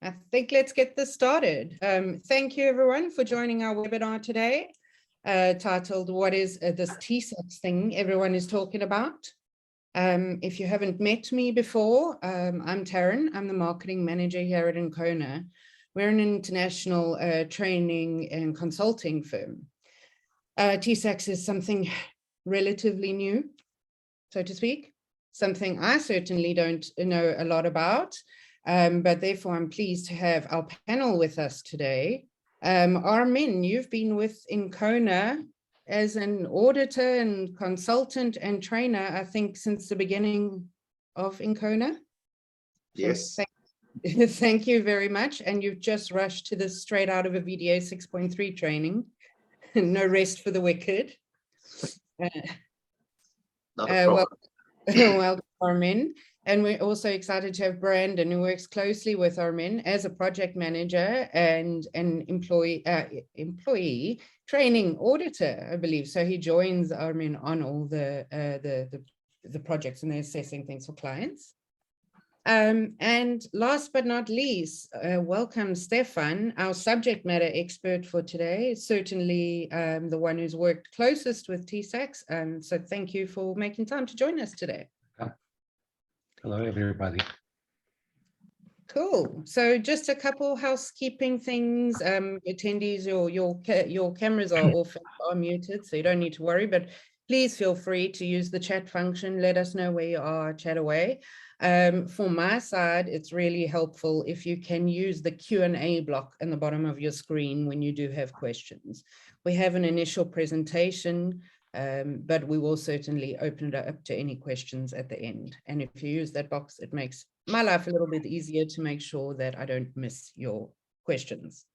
I think let's get this started. Thank you everyone for joining our webinar today, titled What is this TISAX thing everyone is talking about? If you haven't met me before, I'm Taryn. I'm the marketing manager here at ENCONA. We're an international training and consulting firm. TISAX is something relatively new, so to speak, something I certainly don't know a lot about. But therefore, I'm pleased to have our panel with us today. Armin, you've been with ENCONA as an auditor and consultant and trainer, I think, since the beginning of ENCONA. Yes. Thank you very much. And you've just rushed to this straight out of a VDA 6.3 training. No rest for the wicked. Welcome, Armin. And we're also excited to have Brandon, who works closely with Armin as a project manager and an employee training auditor, I believe. So he joins Armin on all the projects, and they're assessing things for clients. And last but not least, welcome Stefan, our subject matter expert for today, certainly the one who's worked closest with TISAX. So thank you for making time to join us today. Hello, everybody. Cool. So just a couple housekeeping things. Attendees, your cameras are off, are muted, so you don't need to worry, but please feel free to use the chat function. Let us know where you are, chat away. For my side, it's really helpful if you can use the Q&A block in the bottom of your screen when you do have questions. We have an initial presentation, but we will certainly open it up to any questions at the end. And if you use that box, it makes my life a little bit easier to make sure that I don't miss your questions.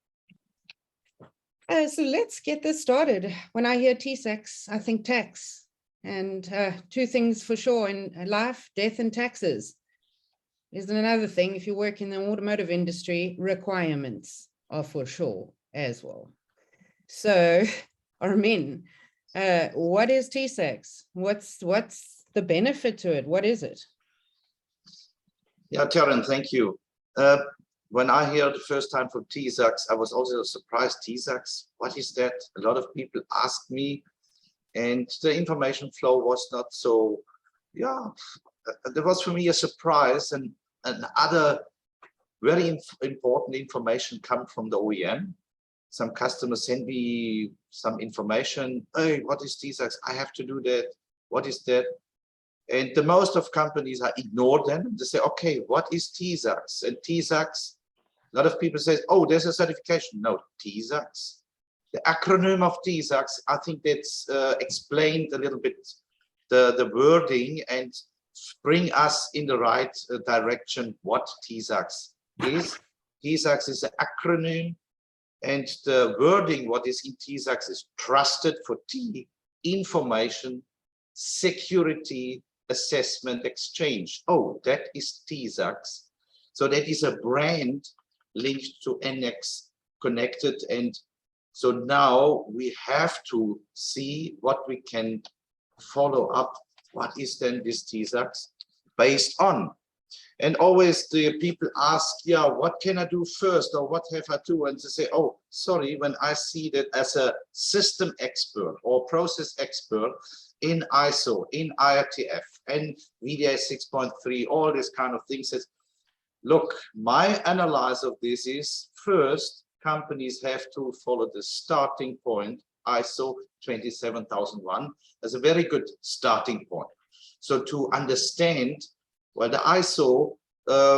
So let's get this started. When I hear TISAX, I think tax. And two things for sure in life: death and taxes. There's another thing, if you work in the automotive industry, requirements are for sure as well. So, Armin, what is TISAX? What's the benefit to it? What is it? Yeah, Taryn, thank you. When I heard the first time from TISAX, I was also surprised. TISAX, what is that? A lot of people asked me, and the information flow was not so, yeah, there was for me a surprise, and other very important information come from the OEM. Some customers send me some information. Hey, what is TISAX? I have to do that. What is that? And the most of companies, I ignore them. They say, okay, what is TISAX? And TISAX, a lot of people say, oh, there's a certification. No, TISAX. The acronym of TISAX, I think that's explained a little bit the wording and bring us in the right direction what TISAX is. TISAX is an acronym, and the wording what is in TISAX is trusted for T, information, security, assessment, exchange. Oh, that is TISAX. So that is a brand linked to NX connected, and so now we have to see what we can follow up. What is then this TISAX based on? And always the people ask, yeah, what can I do first, or what have I do? And to say, oh, sorry, when I see that as a system expert or process expert in ISO, in IRTF, and VDA 6.3, all this kind of things, says, look, my analysis of this is first, companies have to follow the starting point, ISO 27001, as a very good starting point. So to understand, well, the ISO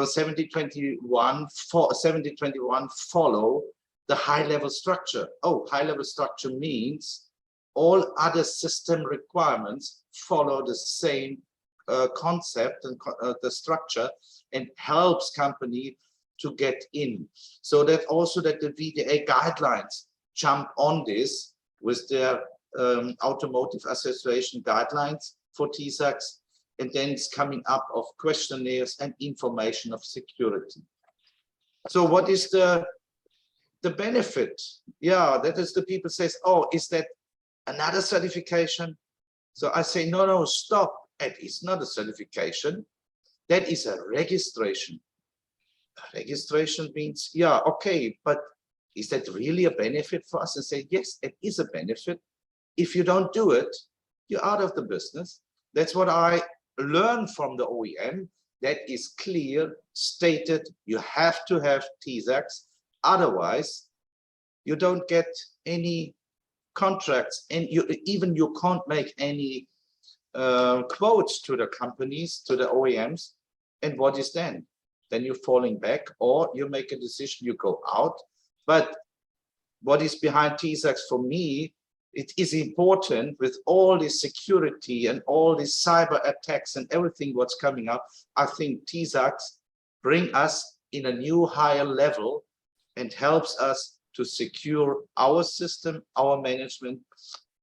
7021 follow the high-level structure. Oh, high-level structure means all other system requirements follow the same concept and the structure, and helps company to get in. So that also that the VDA guidelines jump on this with their Automotive Association guidelines for TISAX, and then it's coming up of questionnaires and information of security. So what is the benefit? Yeah, that is the people says, oh, is that another certification? So I say, no, stop. It is not a certification. That is a registration. A registration means, yeah, okay, but is that really a benefit for us? And say, yes, it is a benefit. If you don't do it, you're out of the business. That's what I learned from the OEM. That is clear, stated. You have to have TISAX. Otherwise, you don't get any contracts, and you can't make any quotes to the companies, to the OEMs. And what is then? Then you're falling back, or you make a decision, you go out. But what is behind TISAX for me, it is important with all this security and all these cyber attacks and everything what's coming up. I think TISAX bring us in a new higher level and helps us to secure our system, our management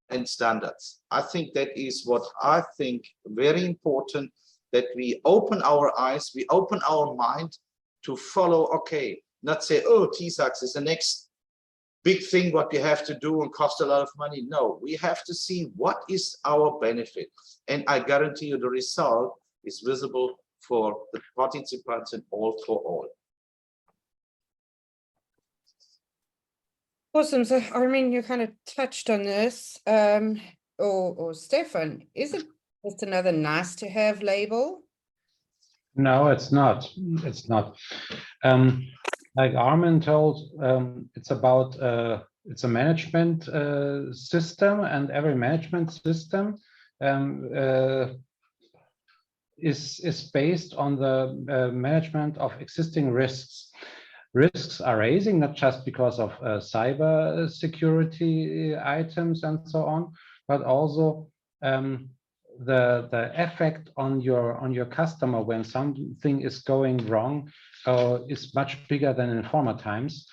and standards. I think that is what I think very important, that we open our eyes, we open our mind to follow, okay, not say, oh, TISAX is the next big thing what we have to do and cost a lot of money. No, we have to see what is our benefit. And I guarantee you the result is visible for the participants and all for all. Awesome. So, I mean, you kind of touched on this, or Stefan, is it just another nice to have label? No, it's not. It's not. Like Armin told, it's about it's a management system, and every management system is based on the management of existing risks. Risks are rising not just because of cyber security items and so on, but also the effect on your customer when something is going wrong is much bigger than in former times,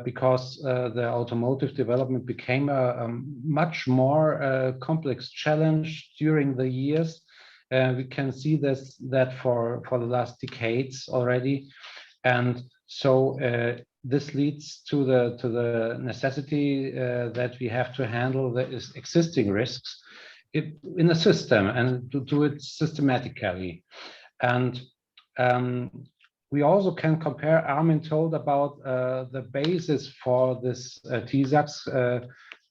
because the automotive development became a much more complex challenge during the years. We can see that for the last decades already, and so this leads to the necessity that we have to handle the existing risks in a system and to do it systematically. And we also can compare, Armin told about the basis for this TISAX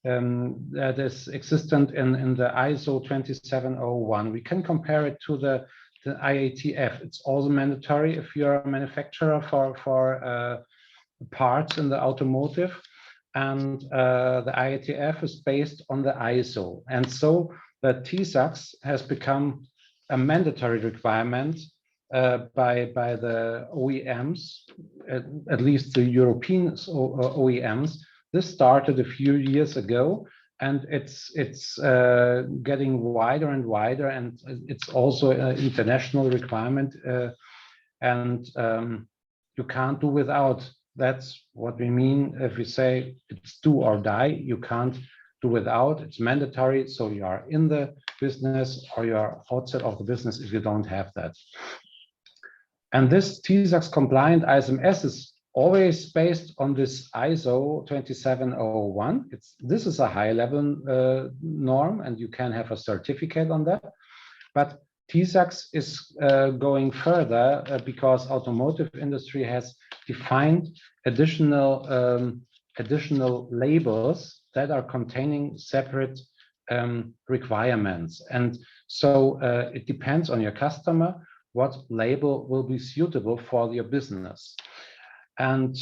that is existent in the ISO 27001. We can compare it to the IATF. It's also mandatory if you're a manufacturer for parts in the automotive. And the IATF is based on the ISO. And so the TISAX has become a mandatory requirement by the OEMs, at least the European OEMs. This started a few years ago, and it's getting wider and wider, and it's also an international requirement, and you can't do without. That's what we mean if we say it's do or die. You can't do without. It's mandatory, so you are in the business or you are outside of the business if you don't have that. And this TISAX compliant ISMS is always based on this ISO 27001. This is a high level norm, and you can have a certificate on that. But TISAX is going further because automotive industry has defined additional labels that are containing separate requirements. And so it depends on your customer what label will be suitable for your business. And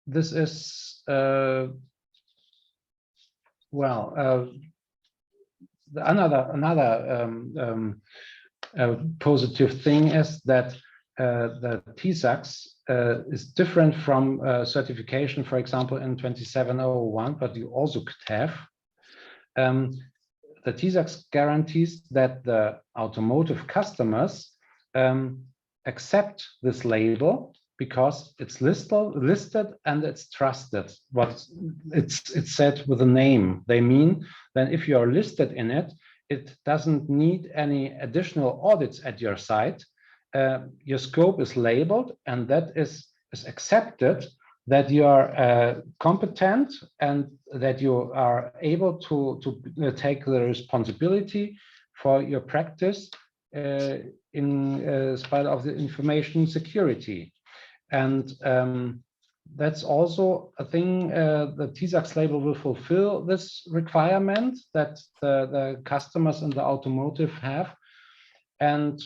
this is, another positive thing is that the TISAX is different from certification, for example, in 27001, but you also could have. The TISAX guarantees that the automotive customers accept this label because it's listed and it's trusted. What it's said with a name. They mean that if you are listed in it, it doesn't need any additional audits at your site. Your scope is labeled, and that is accepted, that you are competent and that you are able to take the responsibility for your practice in spite of the information security. And that's also a thing the TISAX label will fulfill this requirement that the customers in the automotive have. And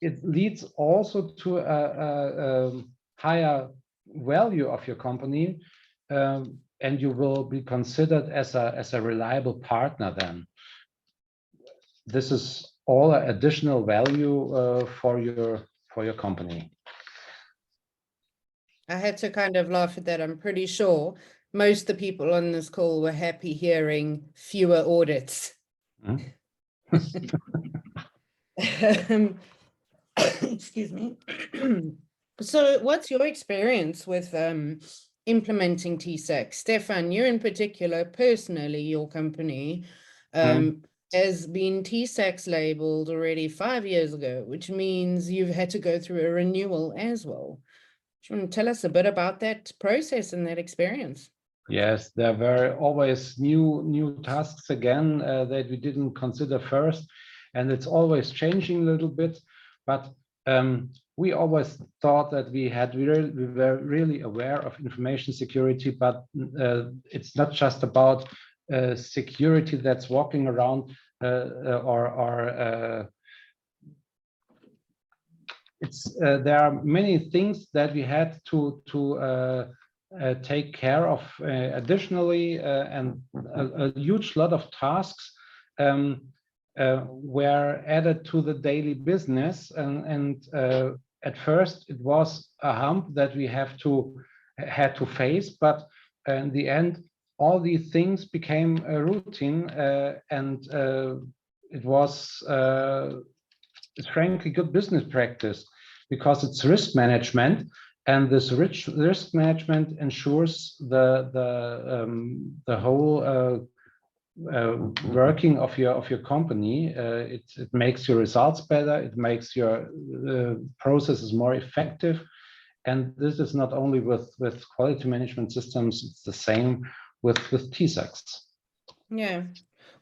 it leads also to a higher value of your company, and you will be considered as a reliable partner then. This is all additional value for your company. I had to kind of laugh at that. I'm pretty sure most of the people on this call were happy hearing fewer audits. Excuse me. So what's your experience with implementing TISAX? Stefan, you in particular, personally, your company has been TISAX labeled already 5 years ago, which means you've had to go through a renewal as well. Do you want to tell us a bit about that process and that experience? Yes, there were always new tasks again that we didn't consider first, and it's always changing a little bit. But we always thought that we were really aware of information security, but it's not just about security that's walking around there are many things that we had to take care of additionally, and a huge lot of tasks were added to the daily business, and at first it was a hump that we had to face, but in the end all these things became a routine, and it was frankly good business practice, because it's risk management, and this risk management ensures the whole working of your company. It makes your results better, it makes your processes more effective, and this is not only with quality management systems, it's the same with TISAX. Yeah.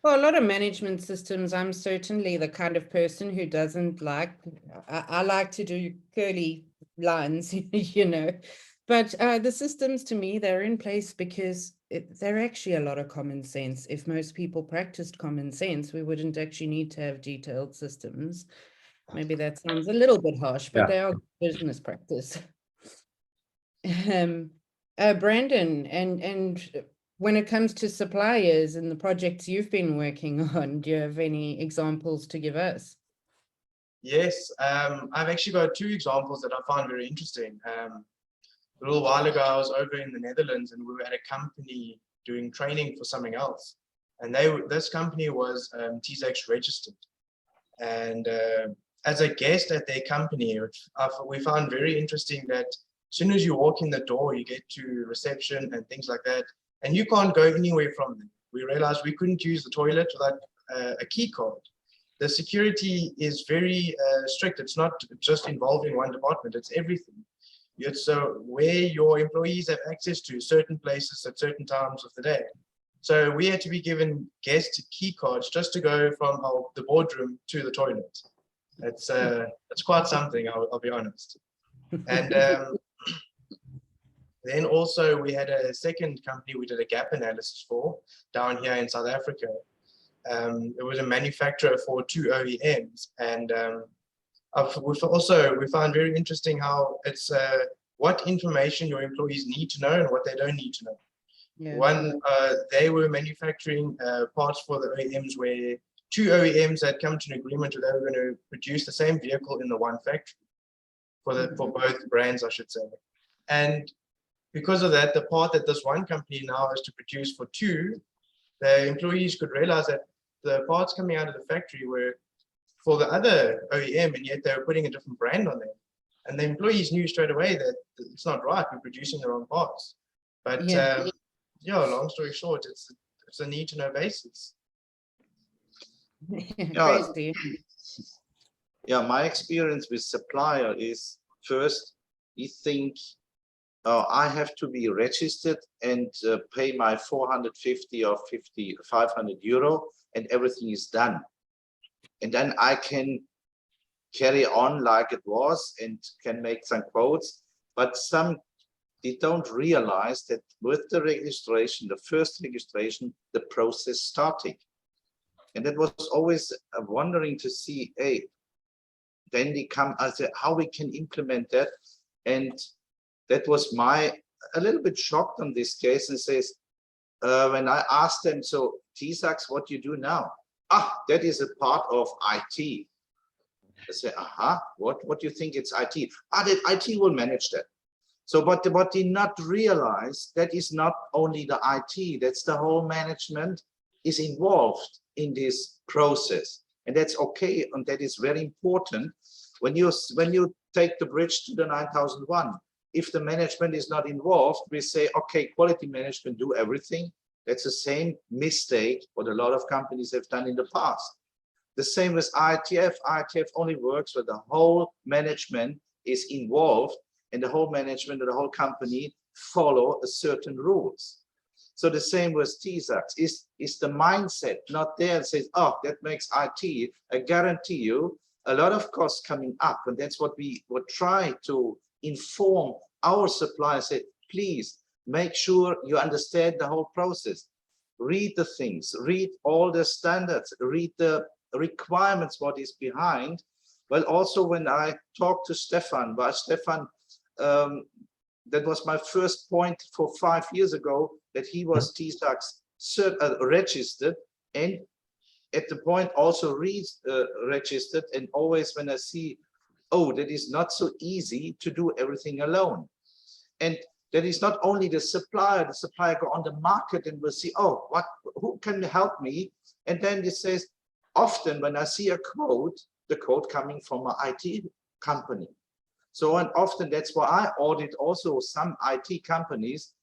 Well, a lot of management systems, I'm certainly the kind of person who doesn't like, I like to do curly lines, you know, but the systems to me, they're in place because they're actually a lot of common sense. If most people practiced common sense, we wouldn't actually need to have detailed systems. Maybe that sounds a little bit harsh, but they are business practice. Brandon, and when it comes to suppliers and the projects you've been working on, do you have any examples to give us? Yes, I've actually got 2 examples that I found very interesting. A little while ago, I was over in the Netherlands, and we were at a company doing training for something else. And this company was TISAX registered. And as a guest at their company, we found very interesting that as soon as you walk in the door, you get to reception and things like that, and you can't go anywhere from them. We realized we couldn't use the toilet without a key card. The security is very strict. It's not just involving one department, it's everything. It's where your employees have access to certain places at certain times of the day. So we had to be given guest key cards just to go from the boardroom to the toilet. It's quite something, I'll be honest. And then also we had a second company we did a gap analysis for down here in South Africa. It was a manufacturer for 2 OEMs, and we found very interesting how it's what information your employees need to know and what they don't need to know. Yeah. They were manufacturing parts for the OEMs where 2 OEMs had come to an agreement where they were going to produce the same vehicle in the one factory for both brands, I should say. And because of that, the part that this one company now has to produce for 2, the employees could realize that the parts coming out of the factory were for the other OEM, and yet they were putting a different brand on them. And the employees knew straight away that it's not right, we're producing the wrong parts. But yeah, long story short, it's a need to know basis. Yeah, my experience with supplier is first, we think I have to be registered and pay my 450 or 500 euro, and everything is done. and then I can carry on like it was and can make some quotes. But some, they don't realize that with the registration, the first registration, the process started. And that was always wondering to see, hey, then they come as how we can implement that. And that was a little bit shocked on this case, and says, when I asked them, so TISAX, what do you do now? Ah, that is a part of IT. I say, aha, what do you think it's IT? Ah, that IT will manage that. So, but what they not realize, that is not only the IT, that's the whole management is involved in this process. And that's okay, and that is very important. When you take the bridge to the 9001, if the management is not involved, we say, okay, quality management do everything. That's the same mistake what a lot of companies have done in the past. The same with ITF. ITF only works where the whole management is involved, and the whole management of the whole company follow a certain rules. So the same with TISAX. Is the mindset not there and says, oh, that makes IT, I guarantee you a lot of costs coming up. And that's what we would try to inform our suppliers, say, please make sure you understand the whole process. Read the things, read all the standards, read the requirements, what is behind. Well, also when I talked to Stefan, that was my first point for 5 years ago, that he was TISAX registered, and at the point also registered. And always when I see, oh, that is not so easy to do everything alone. And that is not only the supplier go on the market and will see, oh, who can help me? And then it says, often when I see a quote, the quote coming from an IT company. So, and often that's why I audit also some IT companies.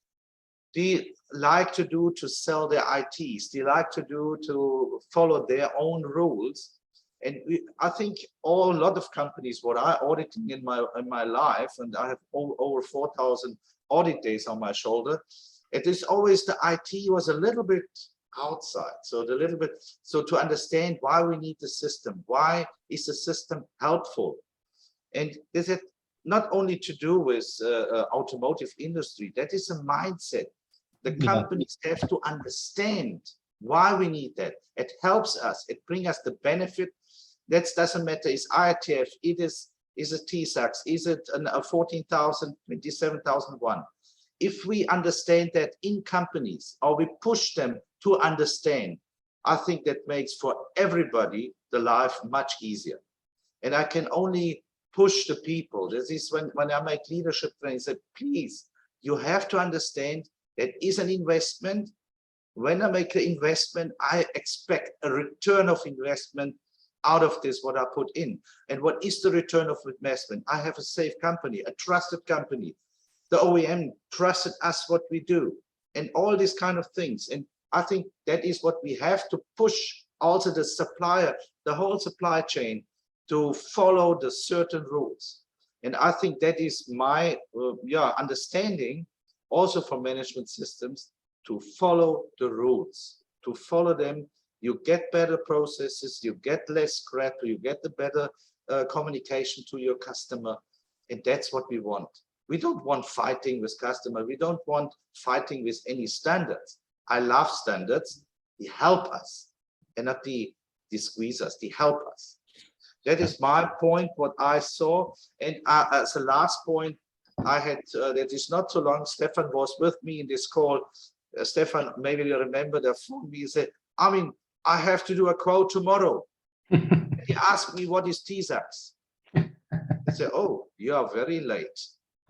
They like to sell their ITs. They like to follow their own rules. And I think a lot of companies, what I auditing in my life, and I have over 4,000 audit days on my shoulder, it is always the IT was a little bit outside. So to understand why we need the system, why is the system helpful? And this is not only to do with automotive industry, that is a mindset. The companies have to understand why we need that. It helps us, it brings us the benefit. That doesn't matter, is ITF, is a TISAX, is it a 14,000, 27,001. If we understand that in companies, or we push them to understand, I think that makes for everybody the life much easier. And I can only push the people. This is when I make leadership training, I say, please, you have to understand that is an investment. When I make an investment, I expect a return of investment out of this, what I put in. And what is the return of investment? I have a safe company, a trusted company. The OEM trusted us what we do, and all these kind of things. And I think that is what we have to push also the supplier, the whole supply chain, to follow the certain rules. And I think that is my understanding also for management systems, to follow the rules, to follow them. You get better processes, you get less scrap, you get the better communication to your customer. And that's what we want. We don't want fighting with customer. We don't want fighting with any standards. I love standards. They help us, and not they squeeze us, they help us. That is my point, what I saw. And as a last point, I had, that is not so long, Stefan was with me in this call. Stefan, maybe you remember, that phoned me and said, I mean, I have to do a quote tomorrow. He asked me, what is TISAX? I said, oh, you are very late.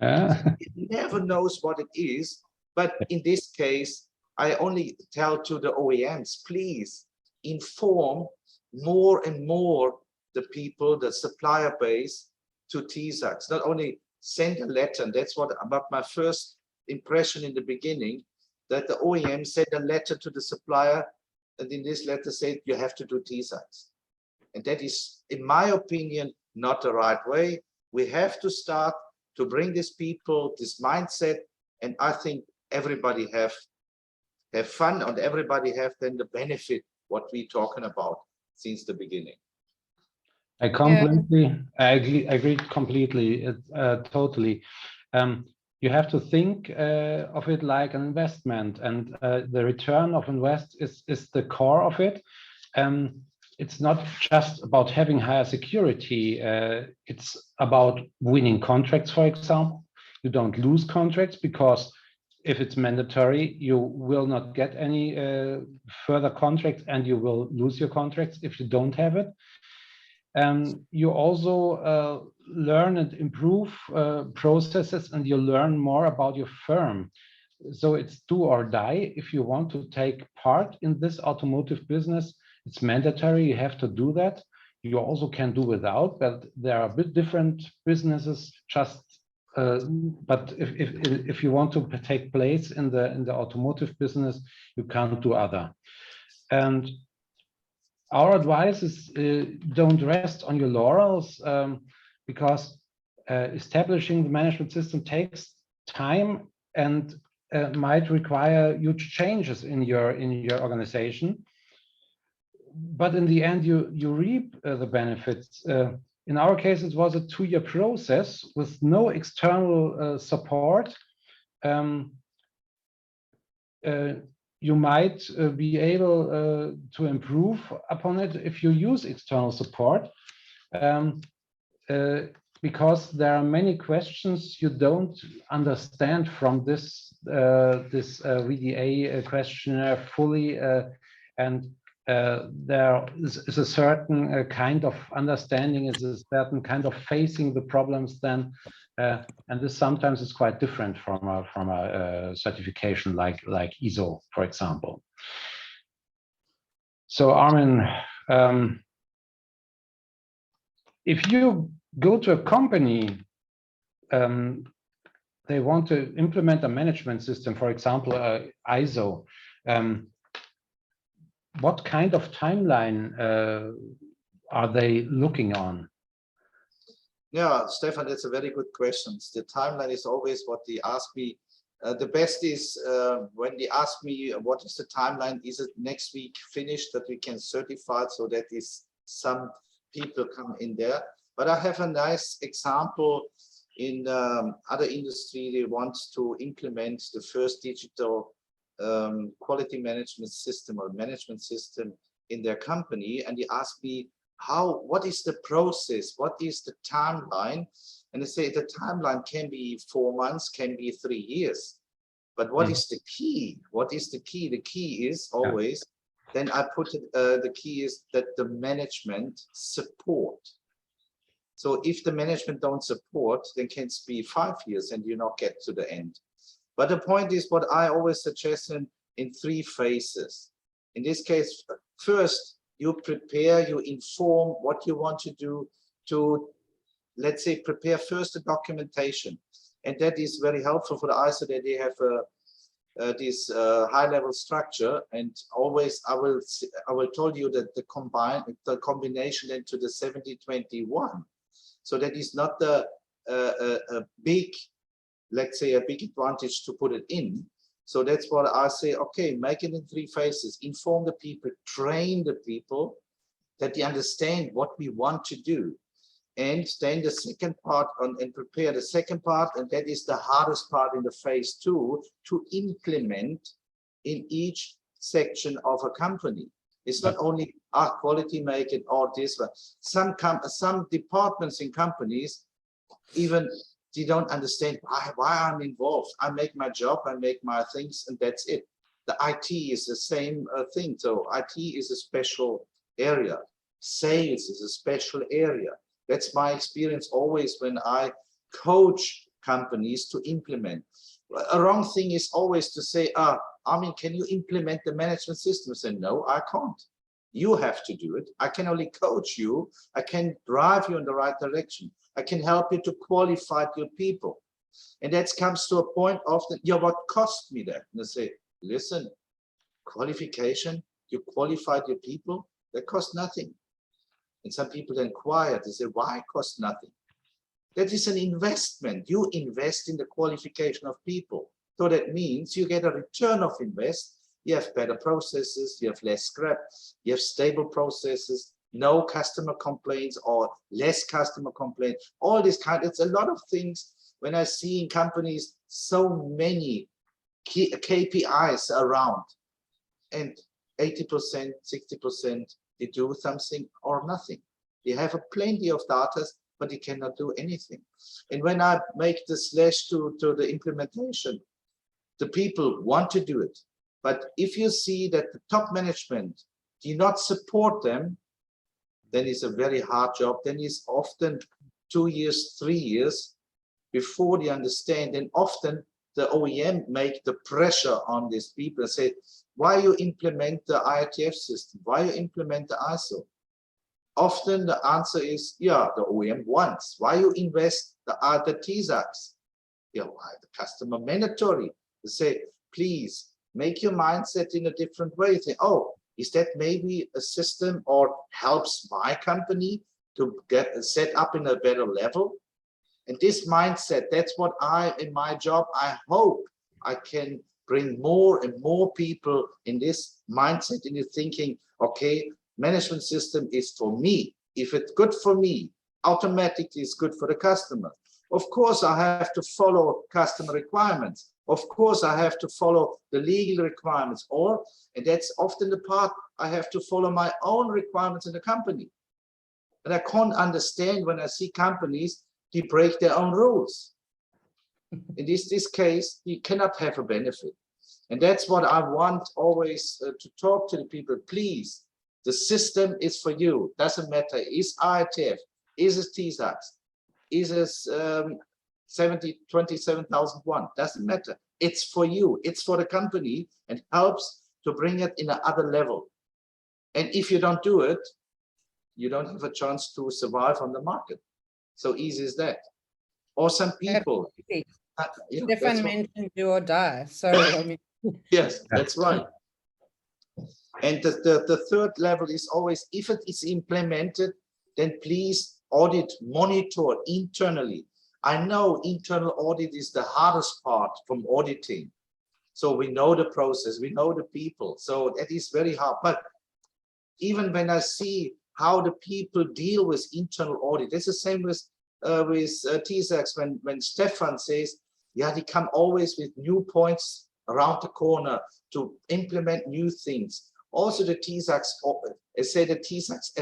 He never knows what it is. But in this case, I only tell to the OEMs, please inform more and more the people, the supplier base to TISAX. Not only send a letter, and that's what about my first impression in the beginning, that the OEM sent a letter to the supplier, and in this letter said, you have to do TISAX. And that is, in my opinion, not the right way. We have to start to bring these people, this mindset, and I think everybody have fun, and everybody have then the benefit what we're talking about since the beginning. I agree completely, totally. You have to think of it like an investment, and the return of invest is the core of it. It's not just about having higher security. It's about winning contracts, for example. You don't lose contracts because if it's mandatory, you will not get any further contracts, and you will lose your contracts if you don't have it. You also learn and improve processes, and you learn more about your firm. So it's do or die. If you want to take part in this automotive business, it's mandatory. You have to do that. You also can do without, but there are a bit different businesses. But if you want to take place in the automotive business, you can't do other. And our advice is don't rest on your laurels, because establishing the management system takes time and might require huge changes in your organization. But in the end, you reap the benefits. In our case, it was a 2-year process with no external support. You might be able to improve upon it if you use external support, because there are many questions you don't understand from this VDA questionnaire fully, and there is a certain kind of understanding, is a certain kind of facing the problems then, and this sometimes is quite different from a certification like ISO, for example. So Armin, if you go to a company, they want to implement a management system, for example, ISO. What kind of timeline are they looking on? Yeah, Stefan, that's a very good question. The timeline is always what they ask me. The best is when they ask me, what is the timeline? Is it next week finished that we can certify? So that is some people come in there. But I have a nice example in other industry. They want to implement the first digital quality management system or management system in their company, and they ask me, what is the process, what is the timeline? And they say the timeline can be 4 months, can be 3 years, but what is the key? What is the key? The key is always, then I put it, the key is that the management support. So if the management don't support, then can it be 5 years and you not get to the end. But the point is, what I always suggest in 3 phases. In this case, first, you prepare, you inform what you want to do to, let's say, prepare first the documentation. And that is very helpful for the ISO, that they have this high-level structure. And always, I will tell you that the combination into the 70-21. So that is not a big, let's say, a big advantage to put it in. So that's what I say, okay, make it in 3 phases, inform the people, train the people that they understand what we want to do. And then the second part and prepare the second part, and that is the hardest part in the phase 2, to implement in each section of a company. It's not only quality make it or this one. Some departments in companies, even they don't understand why I'm involved. I make my job, I make my things, and that's it. The IT is the same thing. So IT is a special area. Sales is a special area. That's my experience always when I coach companies to implement. A wrong thing is always to say, I mean, can you implement the management system? I say, no, I can't. You have to do it. I can only coach you. I can drive you in the right direction. I can help you to qualify your people. And that comes to a point of, what cost me that? And I say, listen, qualification, you qualified your people, that costs nothing. And some people then quiet, they say, why it costs nothing? That is an investment. You invest in the qualification of people. So that means you get a return of invest. You have better processes, you have less scrap, you have stable processes, no customer complaints or less customer complaints, all this kind, it's a lot of things. When I see in companies so many KPIs around, and 80%, 60%, they do something or nothing. They have plenty of data, but they cannot do anything. And when I make the slash to the implementation, the people want to do it. But if you see that the top management do not support them, then it's a very hard job. Then it's often 2 years, 3 years before they understand. And often the OEM make the pressure on these people and say, why you implement the IATF system? Why you implement the ISO? Often the answer is, yeah, the OEM wants. Why you invest the TISAX? Yeah, why the customer mandatory? They say, please make your mindset in a different way. Say, oh, is that maybe a system or helps my company to get set up in a better level? And this mindset, that's what in my job, I hope I can bring more and more people in this mindset, in the thinking, okay, management system is for me. If it's good for me, automatically it's good for the customer. Of course, I have to follow customer requirements. Of course, I have to follow the legal requirements, and that's often the part I have to follow my own requirements in the company. And I can't understand when I see companies, they break their own rules. In this case, you cannot have a benefit. And that's what I want always to talk to the people. Please, the system is for you. Doesn't matter. Is IATF, is it TISAX, is it 27001? Doesn't matter. It's for you. It's for the company and helps to bring it in another level. And if you don't do it, you don't have a chance to survive on the market. So easy as that. Or some people. Stefan mentioned do or die. So I mean, yes, that's right. And the third level is always, if it is implemented, then please audit, monitor internally. I know internal audit is the hardest part from auditing. So we know the process, we know the people. So that is very hard. But even when I see how the people deal with internal audit, it's the same with TISAX. When Stefan says, yeah, they come always with new points around the corner to implement new things. Also the TISAX, say the TISAX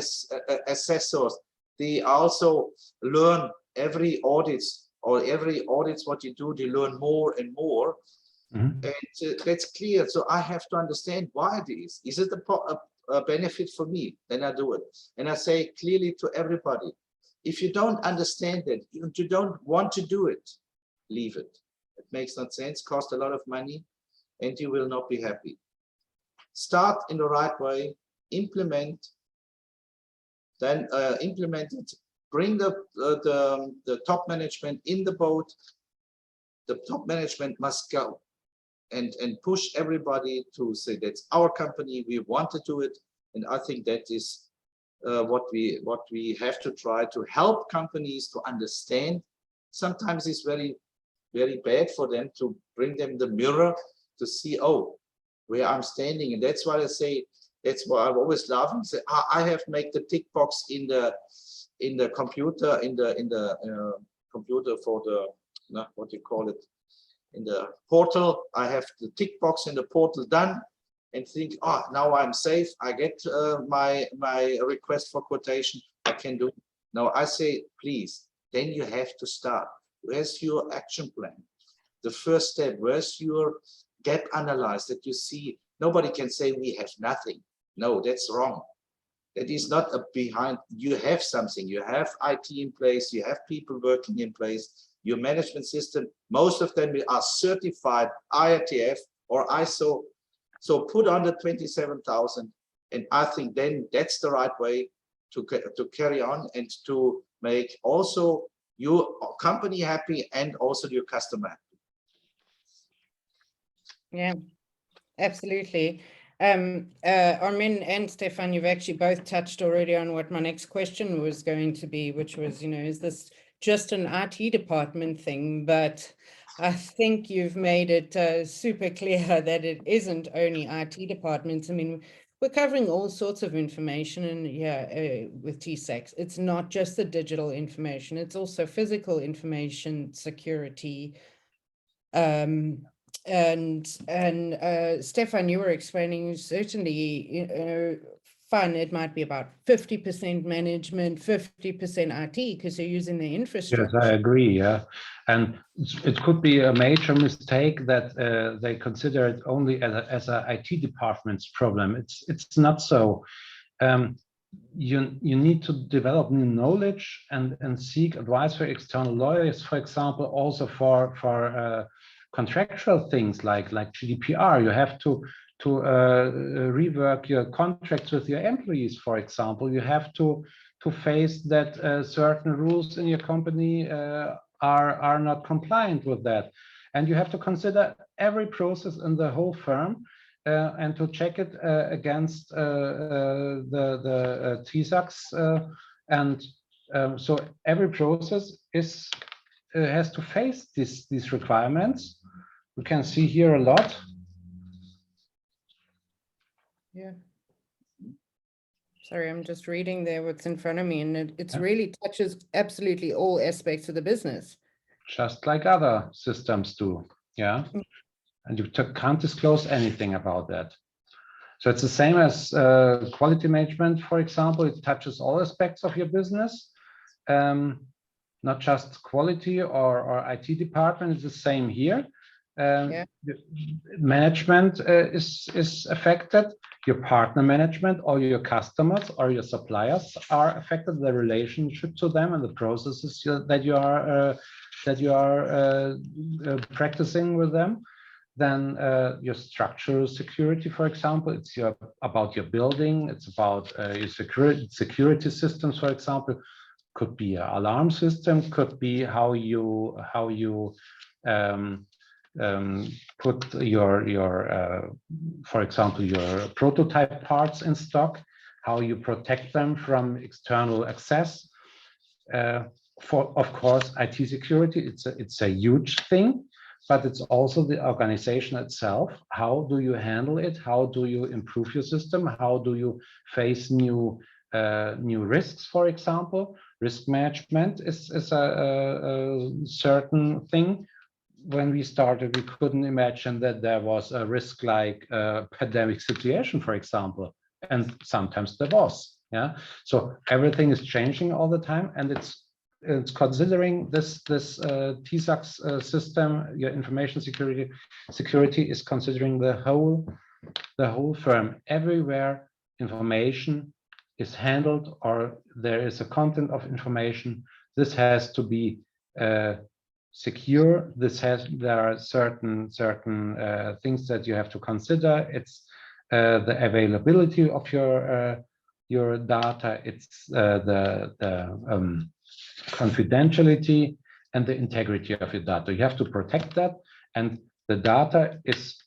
assessors, they also learn every audits what you do, they learn more and more. Mm-hmm. And that's clear. So I have to understand why it is. Is it a benefit for me? Then I do it. And I say clearly to everybody, if you don't understand it, if you don't want to do it, leave it. It makes no sense, cost a lot of money, and you will not be happy. Start in the right way, implement, then implement it, bring the top management in the boat. The top management must go and push everybody to say that's our company, we want to do it. And I think that is what we have to try to help companies to understand. Sometimes it's very, very bad for them to bring them the mirror to see, oh, where I'm standing. And that's why I say, that's why I always laugh and say, I have to make the tick box in the computer, in the computer for the, what do you call it, in the portal. I have the tick box in the portal done and think, oh, now I'm safe. I get my request for quotation. I can do it. Now I say, please, then you have to start. Where's your action plan? The first step, where's your gap analysis that you see? Nobody can say we have nothing. No, that's wrong. That is not a behind. You have something. You have IT in place. You have people working in place. Your management system, most of them are certified IATF or ISO. So put on the 27,000, and I think then that's the right way to carry on and to make also your company happy and also your customer happy. Yeah, absolutely. Armin and Stefan, you've actually both touched already on what my next question was going to be, which was, is this just an IT department thing? But I think you've made it super clear that it isn't only IT departments. I mean, we're covering all sorts of information, and with TISAX, it's not just the digital information, it's also physical information security. And Stefan, you were explaining, certainly, fun, it might be about 50% management, 50% IT, because you're using the infrastructure. Yes, I agree. Yeah, and it could be a major mistake that they consider it only as a IT department's problem. It's not so. You need to develop new knowledge and seek advice for external lawyers, for example, also for contractual things like GDPR. You have to rework your contracts with your employees, for example. You have to face that certain rules in your company are not compliant with that, and you have to consider every process in the whole firm and to check it against the TISAX, and so every process has to face these requirements. You can see here a lot. Yeah. Sorry, I'm just reading there what's in front of me, and it really touches absolutely all aspects of the business. Just like other systems do, yeah. And you can't disclose anything about that. So it's the same as quality management, for example. It touches all aspects of your business, not just quality or IT department. It's the same here. Management is affected. Your partner management, or your customers or your suppliers are affected. The relationship to them and the processes that you are practicing with them. Then your structural security, for example, it's about your building. It's about your security systems, for example. Could be an alarm system. Could be how you put your for example, your prototype parts in stock, how you protect them from external access. Of course, IT security, it's a huge thing, but it's also the organization itself. How do you handle it? How do you improve your system? How do you face new risks, for example? Risk management is a certain thing. When we started, we couldn't imagine that there was a risk like a pandemic situation, for example, and sometimes there was. Yeah, so everything is changing all the time, and it's considering this TISAX system. Your information security is considering the whole firm. Everywhere information is handled, or there is a content of information, this has to be secure. There are certain things that you have to consider. It's the availability of your data. It's the confidentiality and the integrity of your data. You have to protect that, and the data is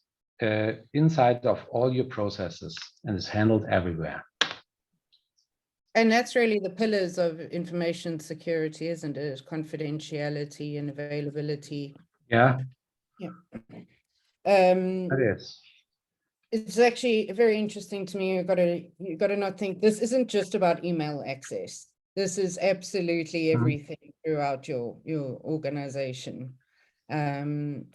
inside of all your processes and is handled everywhere. And that's really the pillars of information security, isn't it? Confidentiality and availability. Yeah. Yeah. It is. It's actually very interesting to me. You got to not think this isn't just about email access. This is absolutely everything throughout your organization. And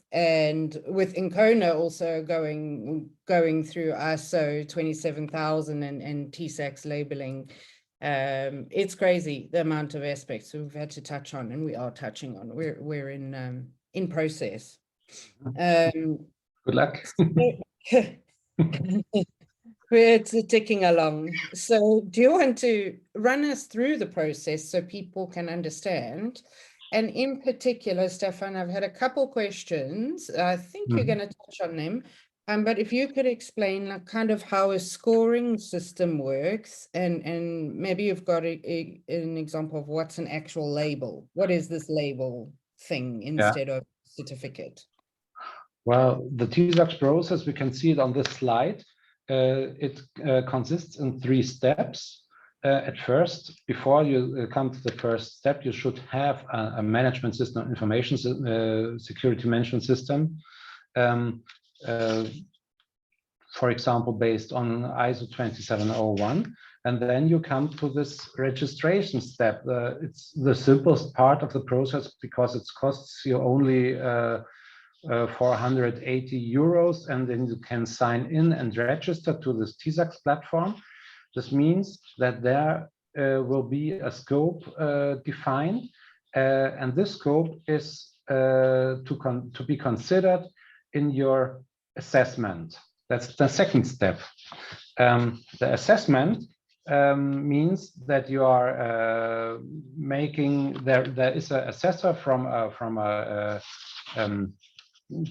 with ENCONA also going through ISO 27000 and TISAX labeling, it's crazy the amount of aspects we've had to touch on, and we are touching on. We're in process. Good luck. We're ticking along. So do you want to run us through the process so people can understand? And in particular, Stefan, I've had a couple questions. I think you're going to touch on them. But if you could explain kind of how a scoring system works, and maybe you've got an example of what's an actual label. What is this label thing instead of certificate? Well, the TISAX process, we can see it on this slide. It consists in 3 steps. At first, before you come to the first step, you should have a management system, information security management system. for example, based on ISO 27001. And then you come to this registration step. It's the simplest part of the process because it costs you only 480 euros, and then you can sign in and register to this TISAX platform. This means that there will be a scope defined, and this scope is to be considered in your assessment. That's the second step. The assessment means that you are making there is an assessor from a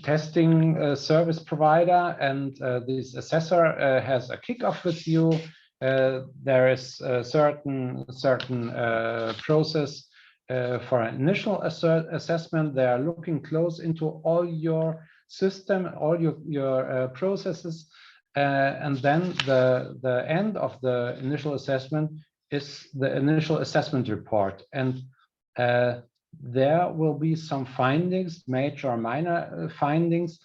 testing service provider, and this assessor has a kickoff with you. There is a certain process for an initial assessment. They are looking close into all your system, all your processes, and then the end of the initial assessment is the initial assessment report, and there will be some findings, major or minor findings,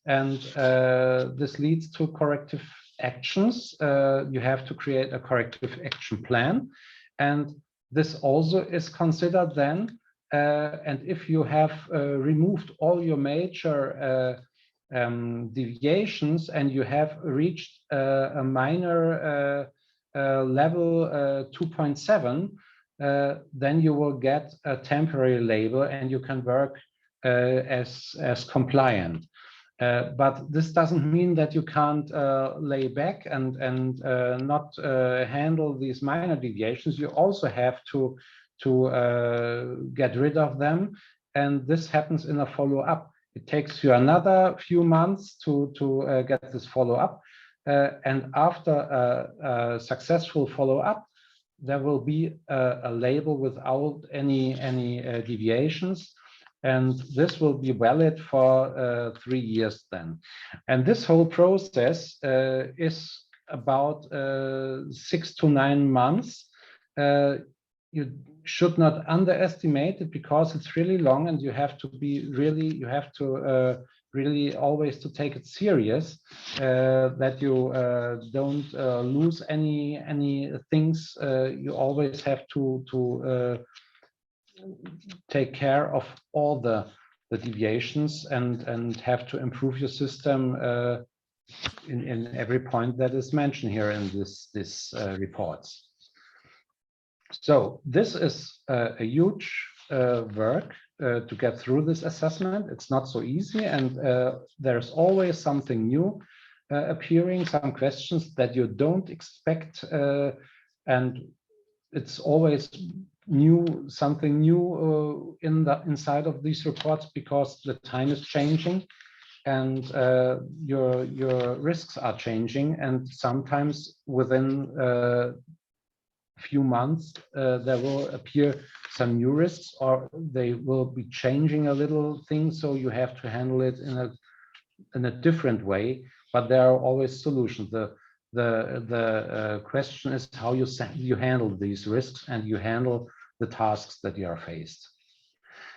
and this leads to corrective actions. You have to create a corrective action plan, and this also is considered then. And if you have removed all your major deviations and you have reached a minor level 2.7, then you will get a temporary label and you can work as compliant. But this doesn't mean that you can't lay back and not handle these minor deviations. You also have to get rid of them, and this happens in a follow-up. It takes you another few months to get this follow-up, and after a successful follow-up, there will be a label without any deviations, and this will be valid for 3 years then. And this whole process is about 6 to 9 months. You should not underestimate it because it's really long, and you have to be really, really always to take it serious, that you don't lose any things. You always have to take care of all the deviations and have to improve your system in every point that is mentioned here in this reports. So this is a huge work to get through this assessment. It's not so easy, and there's always something new appearing, some questions that you don't expect, and it's always new, something new inside of these reports because the time is changing and your risks are changing, and sometimes within few months there will appear some new risks, or they will be changing a little thing, so you have to handle it in a different way, but there are always solutions. The question is how you handle these risks and you handle the tasks that you are faced.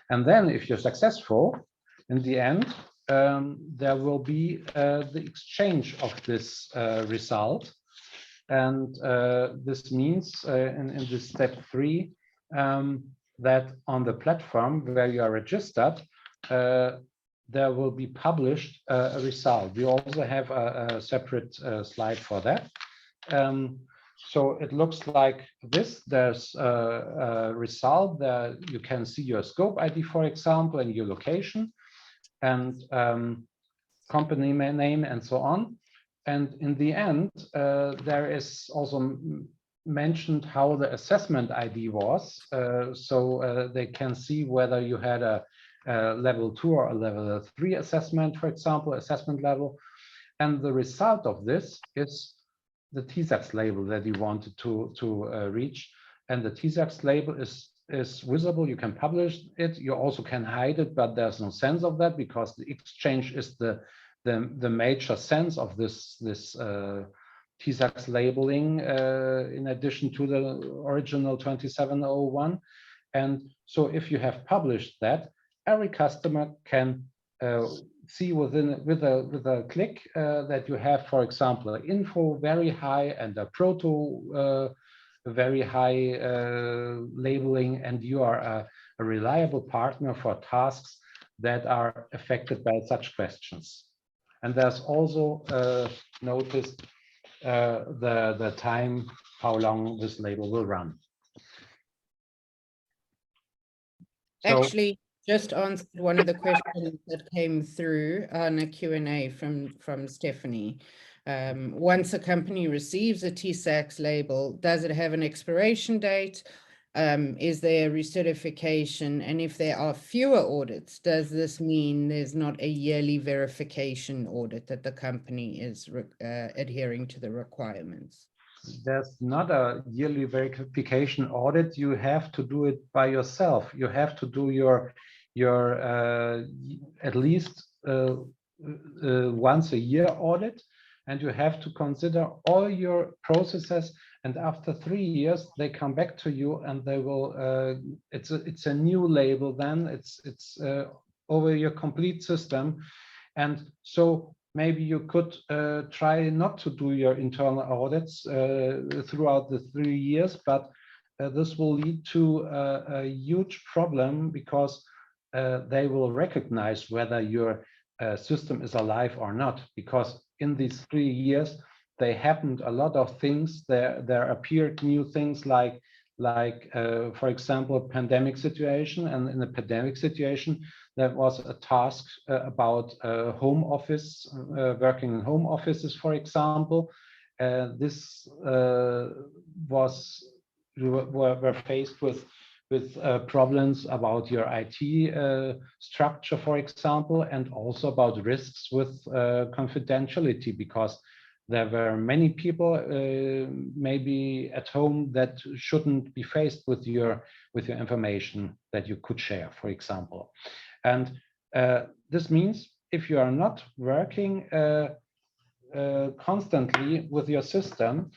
And then if you're successful, in the end, there will be the exchange of this result. And this means in this step 3 that on the platform where you are registered, there will be published a result. We also have a separate slide for that. So it looks like this. There's a result that you can see your scope ID, for example, and your location and company name and so on. And in the end, there is also mentioned how the assessment ID was, so they can see whether you had a level 2 or a level 3 assessment, for example, assessment level. And the result of this is the TISAX label that you wanted to reach. And the TISAX label is visible. You can publish it. You also can hide it, but there's no sense of that because the exchange is the major sense of this TISAX labeling in addition to the original 2701. And so if you have published that, every customer can see with a click that you have, for example, info very high and a proto very high labeling, and you are a reliable partner for tasks that are affected by such questions. And there's also noticed the time, how long this label will run. So, actually just answered one of the questions that came through on a Q&A from Stephanie. Once a company receives a TISAX label, does it have an expiration date? Is there a recertification? And if there are fewer audits, does this mean there's not a yearly verification audit that the company is adhering to the requirements? there's not a yearly verification audit. You have to do it by yourself. You have to do your at least once a year audit, and you have to consider all your processes. And after 3 years, they come back to you, and they will. It's a new label. Then it's over your complete system, and so maybe you could try not to do your internal audits throughout the 3 years, but this will lead to a huge problem, because they will recognize whether your system is alive or not, because in these 3 years they happened a lot of things. There appeared new things like for example, pandemic situation, and in a pandemic situation there was a task about home office, working in home offices, for example. This were faced with problems about your IT structure, for example, and also about risks with confidentiality, because there were many people maybe at home that shouldn't be faced with your information that you could share, for example. And this means if you are not working constantly with your system,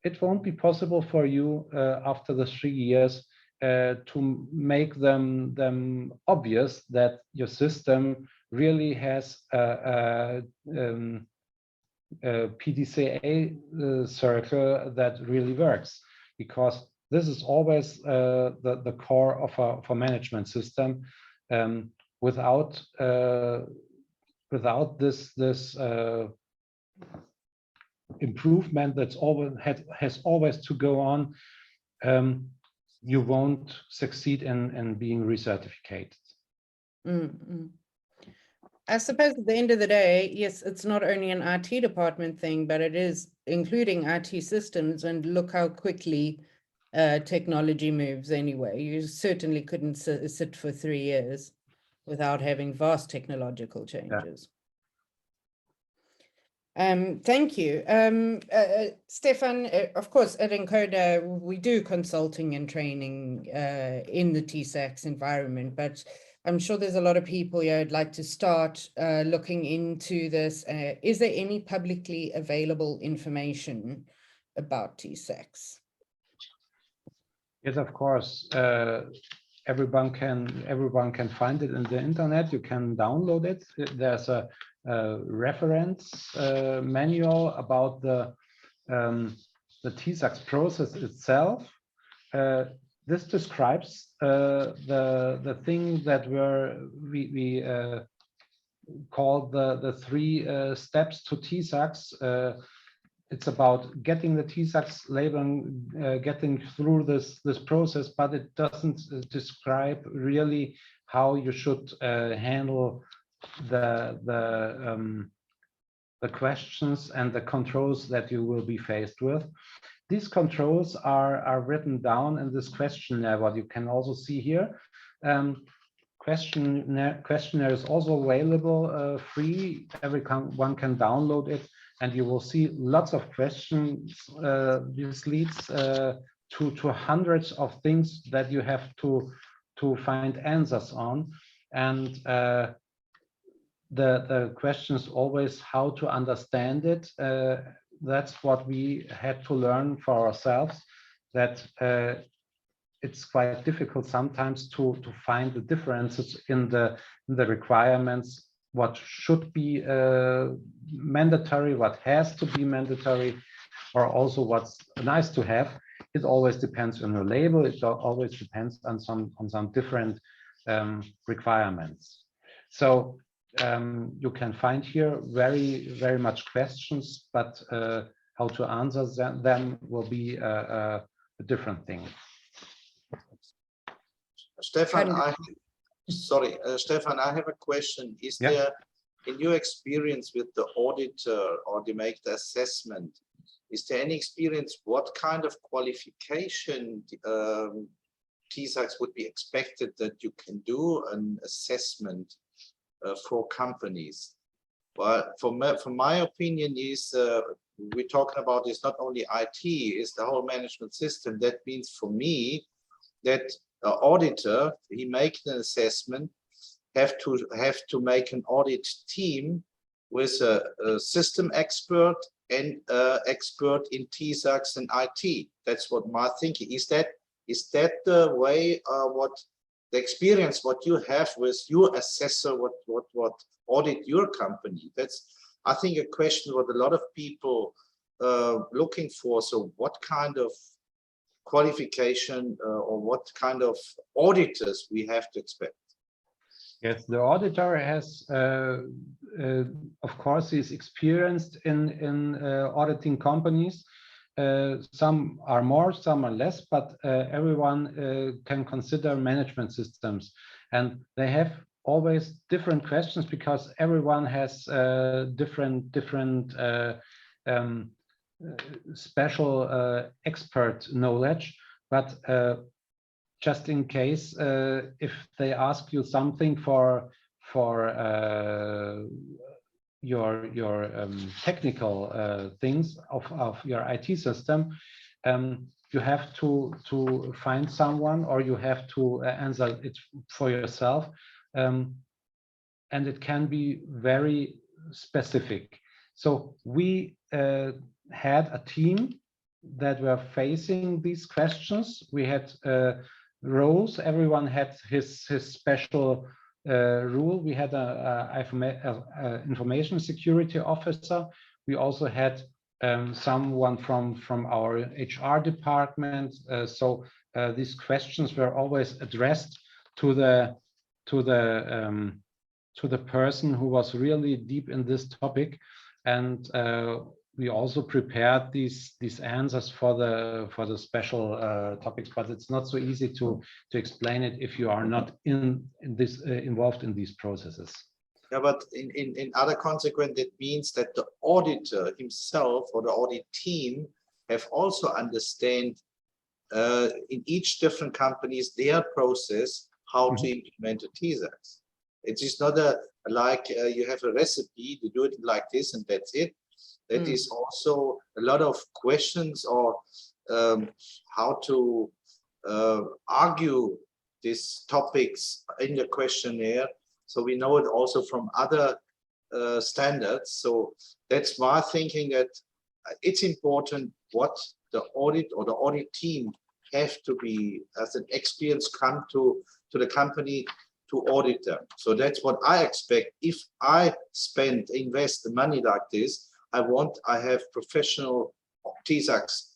it won't be possible for you after the 3 years to make them obvious that your system really has a PDCA circle that really works, because this is always the core of a management system. Without this improvement that's has always to go on, you won't succeed in being recertificated. Mm-hmm. I suppose at the end of the day, yes, it's not only an IT department thing, but it is including IT systems, and look how quickly technology moves anyway. You certainly couldn't sit for 3 years without having vast technological changes. Yeah. Thank you. Stefan, of course, at ENCONA, we do consulting and training in the TISAX environment, but I'm sure there's a lot of people here who'd like to start looking into this. Is there any publicly available information about TISAX? Yes, of course. Everyone can find it in the internet. You can download it. There's a reference manual about the TISAX process itself. This describes the thing that we call the 3 steps to TISAX. It's about getting the TISAX label and getting through this process, but it doesn't describe really how you should handle the questions and the controls that you will be faced with. These controls are written down in this questionnaire, what you can also see here. Questionnaire is also available free. Everyone can download it, and you will see lots of questions. This leads to hundreds of things that you have to find answers on, and the question is always how to understand it. That's what we had to learn for ourselves, that it's quite difficult sometimes to find the differences in the requirements what should be mandatory, what has to be mandatory, or also what's nice to have. It always depends on your label. It always depends on some different requirements. So you can find here very much questions, but how to answer them will be a different thing. Stefan, Stefan, I have a question. Is there, in your experience with the auditor or to make the assessment, is there any experience what kind of qualification TISAX would be expected that you can do an assessment for companies? Well, from my opinion is we're talking about is not only IT, is the whole management system. That means for me that an auditor, he makes an assessment, have to make an audit team with a system expert and expert in TISAX and IT. That's what my thinking is. Is that the way? What the experience? What you have with your assessor? What audit your company? That's, I think, a question what a lot of people looking for. So what kind of qualification or what kind of auditors we have to expect? Yes, the auditor has, of course, is experienced in auditing companies. Some are more, some are less, but everyone can consider management systems, and they have always different questions because everyone has different special expert knowledge. But just in case, if they ask you something for your technical things of your IT system, you have to find someone, or you have to answer it for yourself, and it can be very specific. So we had a team that were facing these questions. We had roles. Everyone had his special rule. We had a information security officer. We also had someone from our HR department. So these questions were always addressed to the person who was really deep in this topic, and we also prepared these answers for the special topics. But it's not so easy to explain it if you are not involved in these processes. Yeah, but in other consequence, it means that the auditor himself or the audit team have also understand in each different companies their process how to implement a TISAX. It is not like you have a recipe, you do it like this and that's it. That is also a lot of questions, or how to argue these topics in the questionnaire. So we know it also from other standards. So that's my thinking, that it's important what the audit or the audit team have to be as an experience come to the company to audit them. So that's what I expect. If I invest the money like this, I have professional TISAX,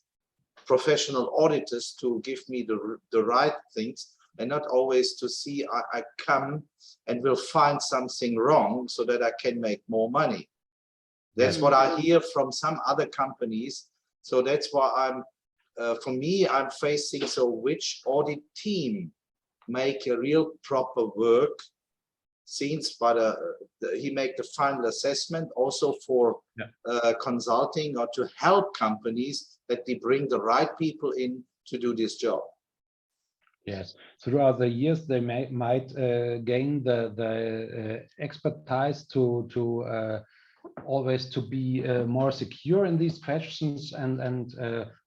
professional auditors to give me the right things, and not always to see I come and will find something wrong so that I can make more money. That's what I hear from some other companies. So that's why for me, I'm facing, so which audit team make a real proper work, since he make the final assessment also for consulting, or to help companies that they bring the right people in to do this job. Yes, throughout the years they might gain the expertise to always to be more secure in these questions, and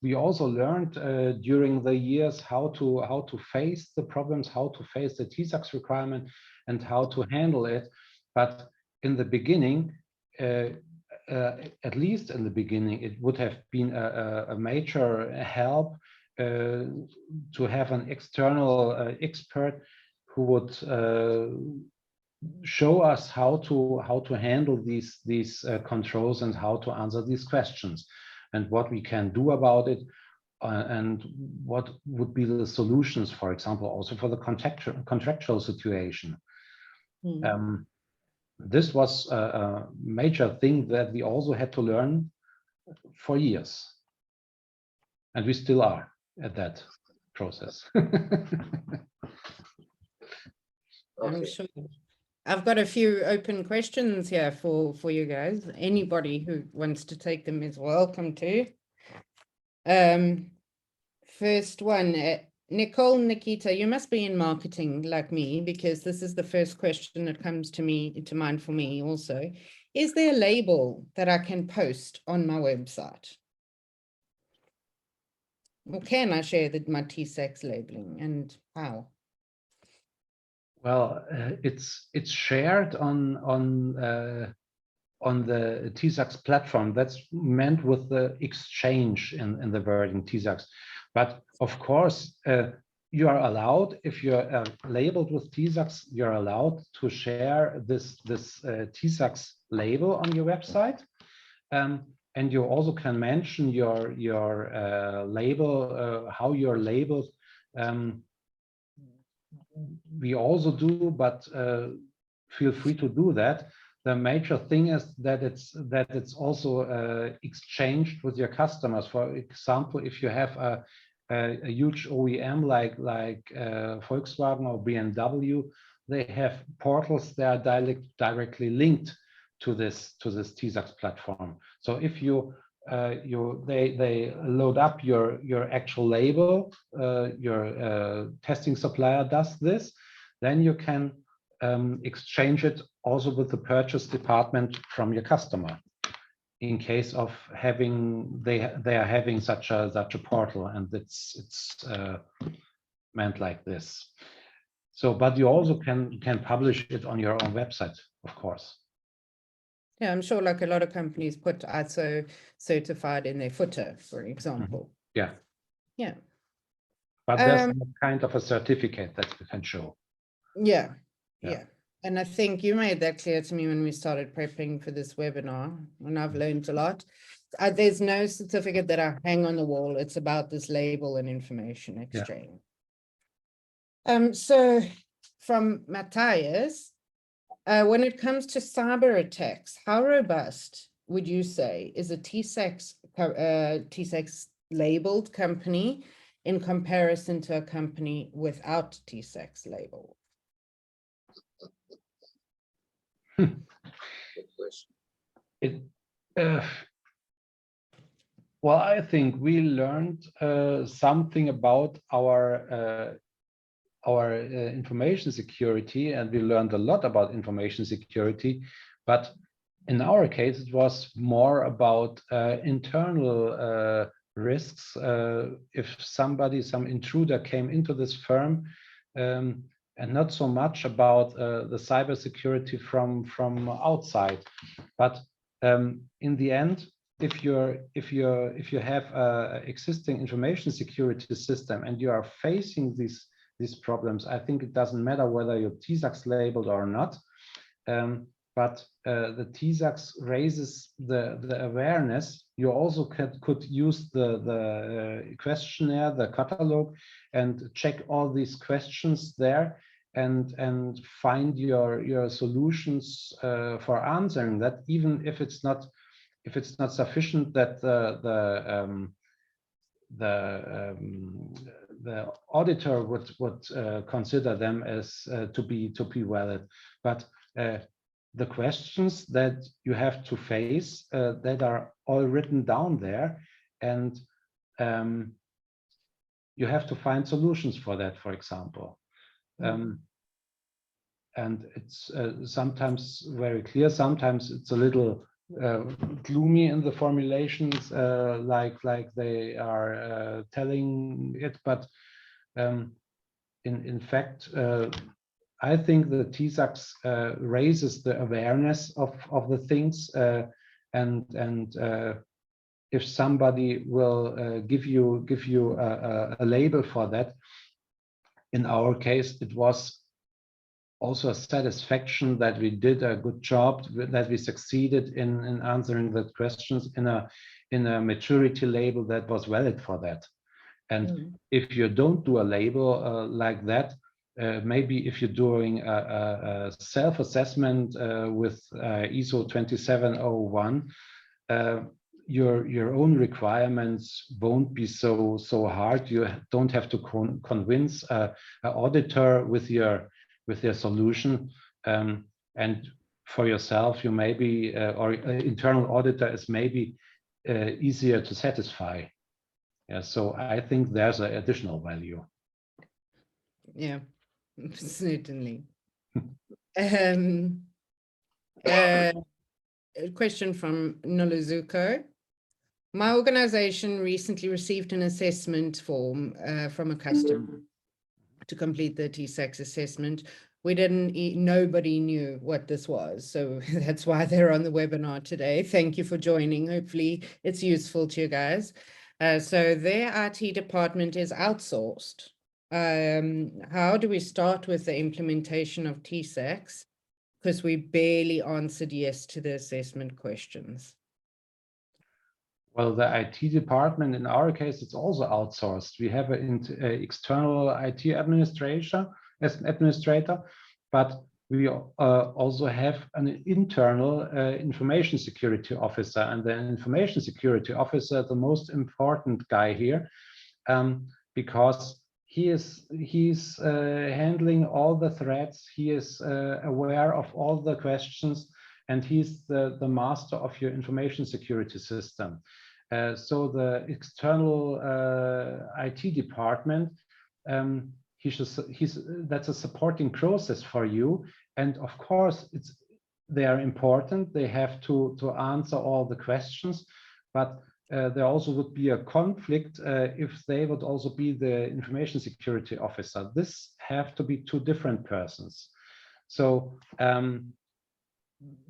we also learned during the years how to face the problems, how to face the TISAX requirement, and how to handle it. But in the beginning, at least in the beginning, it would have been a major help to have an external expert who would show us how to handle these controls and how to answer these questions, and what we can do about it, and what would be the solutions, for example, also for the contractual situation. This was a major thing that we also had to learn for years, and we still are at that process. I'm sure. I've got a few open questions here for you guys. Anybody who wants to take them is welcome to. First one, Nicole, Nikita, you must be in marketing like me, because this is the first question that comes to mind for me also. Is there a label that I can post on my website? Or can I share my TISAX labeling, and how? Well, it's shared on the TISAX platform. That's meant with the exchange in the wording TISAX. But of course, you are allowed, if you're labeled with TISAX, you're allowed to share this TISAX label on your website. And you also can mention your label, how you're labeled. We also do, but feel free to do that. The major thing is that it's also exchanged with your customers. For example, if you have a huge OEM like Volkswagen or BMW, they have portals that are directly linked to this TISAX platform. So if they load up your actual label, your testing supplier does this, then you can exchange it also with the purchase department from your customer, in case of they are having such a portal, and it's meant like this. So, but you also can publish it on your own website, of course. Yeah, I'm sure like a lot of companies put ISO certified in their footer, for example. Yeah. Yeah. But there's some kind of a certificate that you can show. Yeah. And I think you made that clear to me when we started prepping for this webinar, and I've learned a lot. There's no certificate that I hang on the wall. It's about this label and information exchange. Yeah. So from Matthias, when it comes to cyber attacks, how robust would you say is a TISAX labeled company in comparison to a company without TISAX label? Well, I think we learned something about our information security, and we learned a lot about information security. But in our case, it was more about internal risks. If some intruder came into this firm, and not so much about the cybersecurity from outside. But in the end, if you have an existing information security system and you are facing these problems, I think it doesn't matter whether you're TISAX labeled or not. But the TISAX raises the awareness. You also could use the questionnaire, the catalog, and check all these questions there, and find your solutions for answering that, even if it's not sufficient that the auditor would consider them as to be valid. But the questions that you have to face that are all written down there, and you have to find solutions for that, for example. And it's sometimes very clear, sometimes it's a little gloomy in the formulations, like they are telling it, but in fact, I think the TISAX raises the awareness of the things, and if somebody will give you a label for that, in our case, it was also a satisfaction that we did a good job, that we succeeded in answering the questions in a maturity label that was valid for that. And if you don't do a label like that, maybe if you're doing a self-assessment with ISO 27001, your own requirements won't be so hard. You don't have to convince an auditor with your solution, and for yourself, you maybe or internal auditor is maybe easier to satisfy. Yeah, so I think there's an additional value. Yeah, certainly. A question from Noluzuko. My organization recently received an assessment form from a customer to complete the TISAX assessment. We nobody knew what this was. So that's why they're on the webinar today. Thank you for joining. Hopefully it's useful to you guys. So their IT department is outsourced. How do we start with the implementation of TISAX? Because we barely answered yes to the assessment questions. Well, the IT department, in our case, it's also outsourced. We have an external IT administrator, but we also have an internal information security officer, and the information security officer, the most important guy here, because he's handling all the threats. He is aware of all the questions, and he's the master of your information security system. So the external IT department, that's a supporting process for you. And of course, they are important. They have to answer all the questions, but there also would be a conflict if they would also be the information security officer. This have to be two different persons. So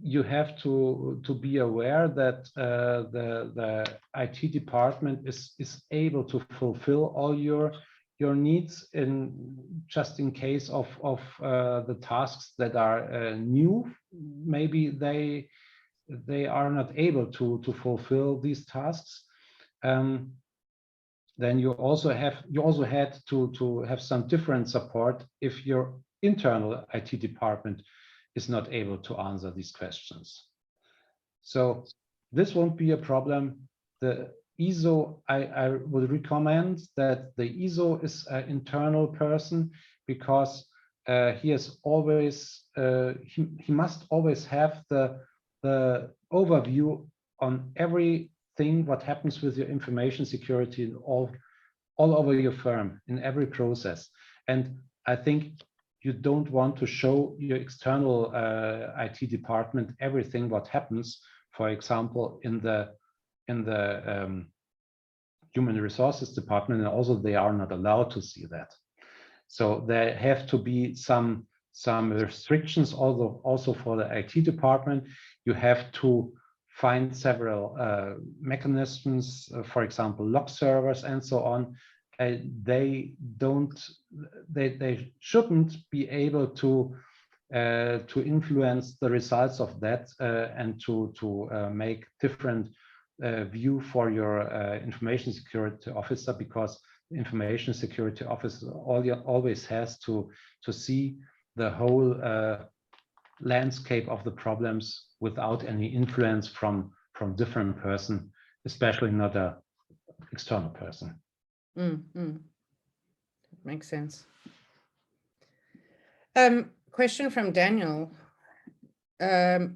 you have to be aware that the IT department is able to fulfill all your needs just in case of the tasks that are new. Maybe they are not able to fulfill these tasks. Then you also had to have some different support if your internal IT department is not able to answer these questions. So this won't be a problem. The ISO, I would recommend that the ISO is an internal person, because he must always have the overview on everything what happens with your information security all over your firm, in every process. And I think you don't want to show your external IT department everything what happens, for example, in the human resources department, and also they are not allowed to see that. So there have to be some restrictions also for the IT department. You have to find several mechanisms, for example, log servers and so on. They shouldn't be able to influence the results of that and to make different view for your information security officer, because the information security officer always has to see the whole landscape of the problems without any influence from different person, especially not an external person. Makes sense. Question from Daniel.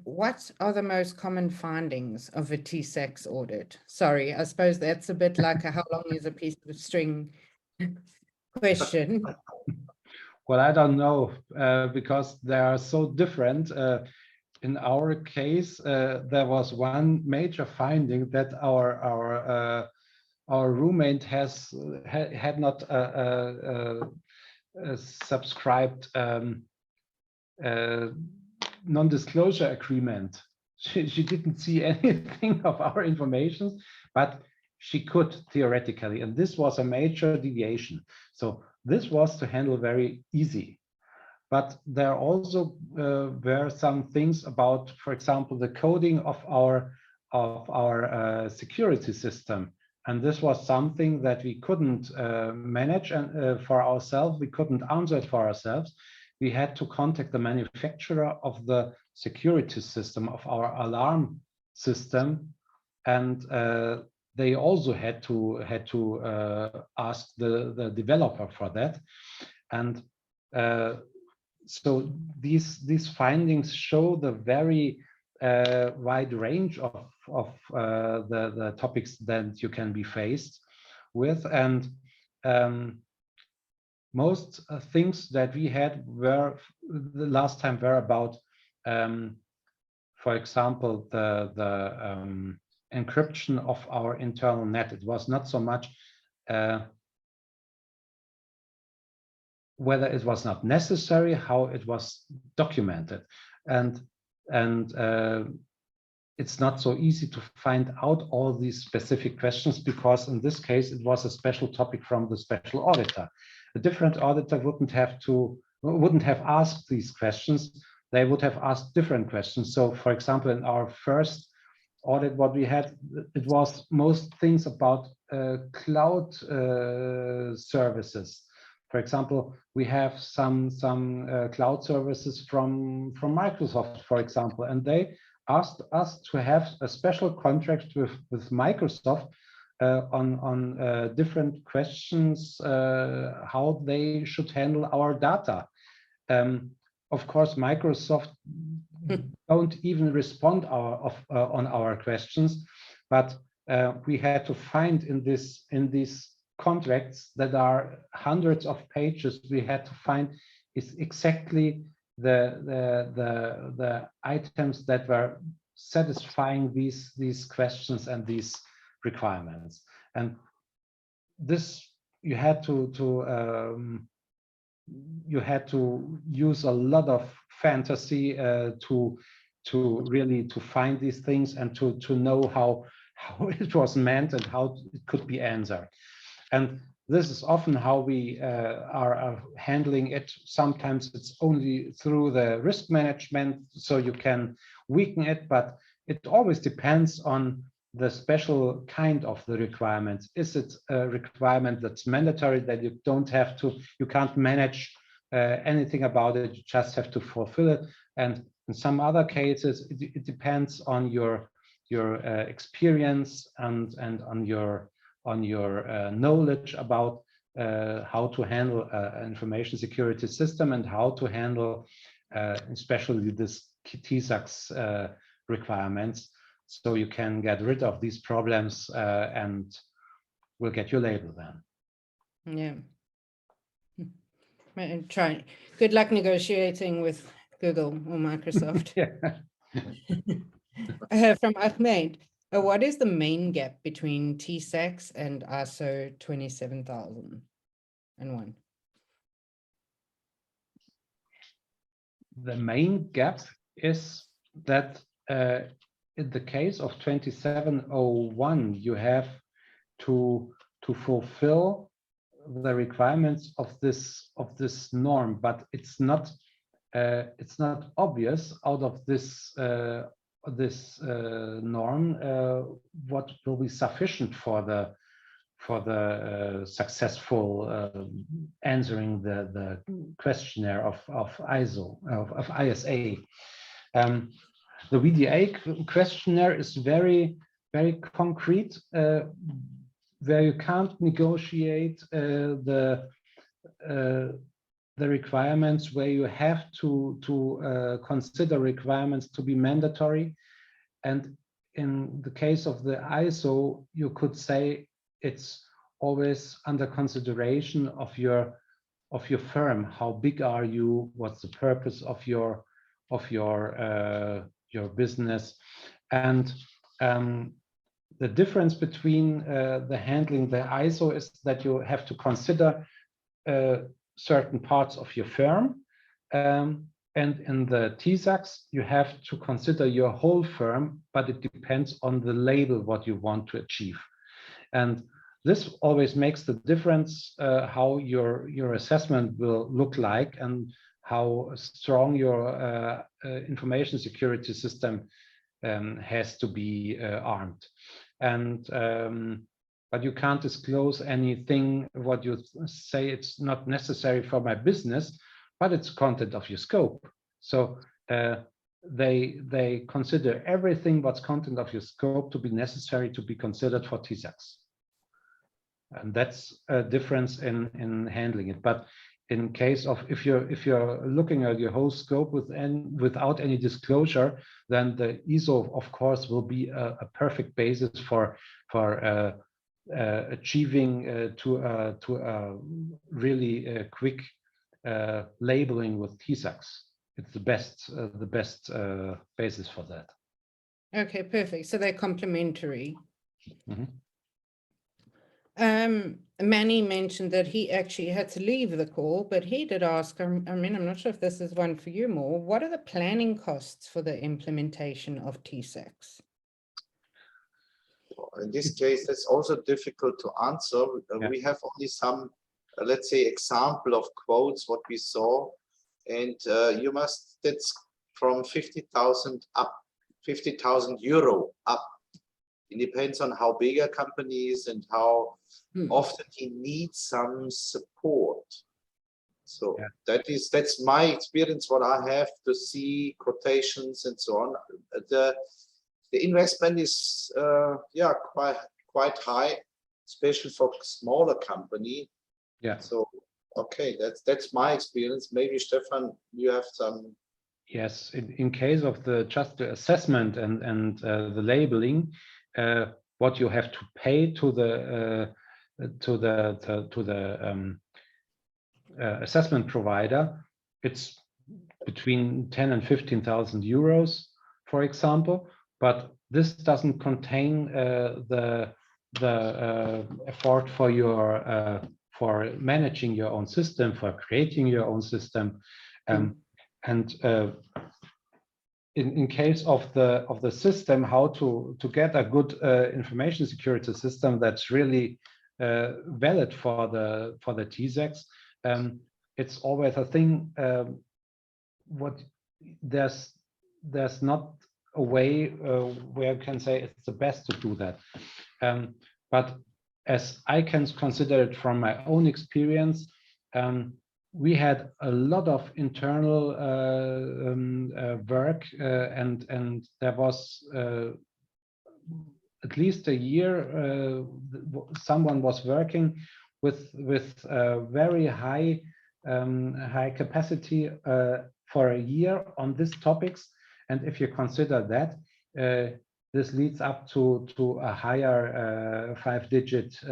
What are the most common findings of a TISAX audit? Sorry, I suppose that's a bit like a how long is a piece of string question. Well, I don't know, because they are so different. In our case, there was one major finding that our roommate had not subscribed non-disclosure agreement. She didn't see anything of our information, but she could theoretically, and this was a major deviation. So this was to handle very easy. but there also were some things about, for example, the coding of our security system. And this was something that we couldn't manage and for ourselves. We couldn't answer it for ourselves. We had to contact the manufacturer of the security system, of our alarm system, and they also had to ask the developer for that. And so these findings show the very wide range of the topics that you can be faced with. And most things that we had were the last time were about, for example, the encryption of our internal net. It was not so much whether it was not necessary, how it was documented, and it's not so easy to find out all these specific questions, because in this case it was a special topic from the special auditor. A different auditor wouldn't have asked these questions. They would have asked different questions. So, for example, in our first audit, what we had, it was most things about cloud services. For example, we have some cloud services from Microsoft, for example, and they asked us to have a special contract with Microsoft on different questions, how they should handle our data. Of course, Microsoft don't even respond on our questions, but we had to find in these contracts that are hundreds of pages, we had to find is exactly the items that were satisfying these questions and these requirements. And this you had to use a lot of fantasy to really find these things and to know how it was meant and how it could be answered. And this is often how we are handling it. Sometimes it's only through the risk management, so you can weaken it, but it always depends on the special kind of the requirements. Is it a requirement that's mandatory, that you can't manage anything about it, you just have to fulfill it? And in some other cases, it depends on your experience and on your knowledge about how to handle an information security system and how to handle especially this TISAX requirements, so you can get rid of these problems and we'll get your label then. Yeah. Try. Good luck negotiating with Google or Microsoft. From Ahmed. What is the main gap between TISAX and ISO 27001? The main gap is that in the case of 27001, you have to fulfill the requirements of this norm, but it's not obvious out of this norm what will be sufficient for the successful answering the questionnaire of ISA. The VDA questionnaire is very, very concrete, where you can't negotiate the requirements, where you have to consider requirements to be mandatory. And in the case of the ISO, you could say it's always under consideration of your firm. How big are you? What's the purpose of your business? And the difference between the handling the ISO is that you have to consider certain parts of your firm, and in the TISAX you have to consider your whole firm, but it depends on the label what you want to achieve. And this always makes the difference how your assessment will look like. And how strong your information security system has to be armed. And but you can't disclose anything what you say it's not necessary for my business, but it's content of your scope. So they consider everything what's content of your scope to be necessary to be considered for TISAX. And that's a difference in handling it. But in case of if you're looking at your whole scope without any disclosure, then the ISO of course will be a perfect basis for achieving to a really quick labeling with TISAX. It's the best basis for that. Okay, perfect. So they're complementary. Mm-hmm. Manny mentioned that he actually had to leave the call, but he did ask, I mean, I'm not sure if this is one for you more, what are the planning costs for the implementation of TISAX? In this case, it's also difficult to answer. Yeah. We have only some, let's say, example of quotes, what we saw. And that's from 50,000 up, 50,000 euro up. It depends on how big a company is and how often he needs some support. So yeah. That's my experience, what I have to see quotations and so on. The investment is quite high, especially for a smaller company. Yeah. So okay, that's my experience. Maybe Stefan, you have some. Yes, in case of just the assessment and the labeling, what you have to pay to the assessment provider, it's between 10 and 15,000 euros, for example. But this doesn't contain the effort for your for managing your own system, for creating your own system, and in case of the system, how to get a good information security system that's really valid for the TISAX. It's always a thing. There's not a way where you can say it's the best to do that. But as I can consider it from my own experience, we had a lot of internal work, and there was at least a year someone was working with very high capacity for a year on these topics. And if you consider that, this leads up to a higher 5-digit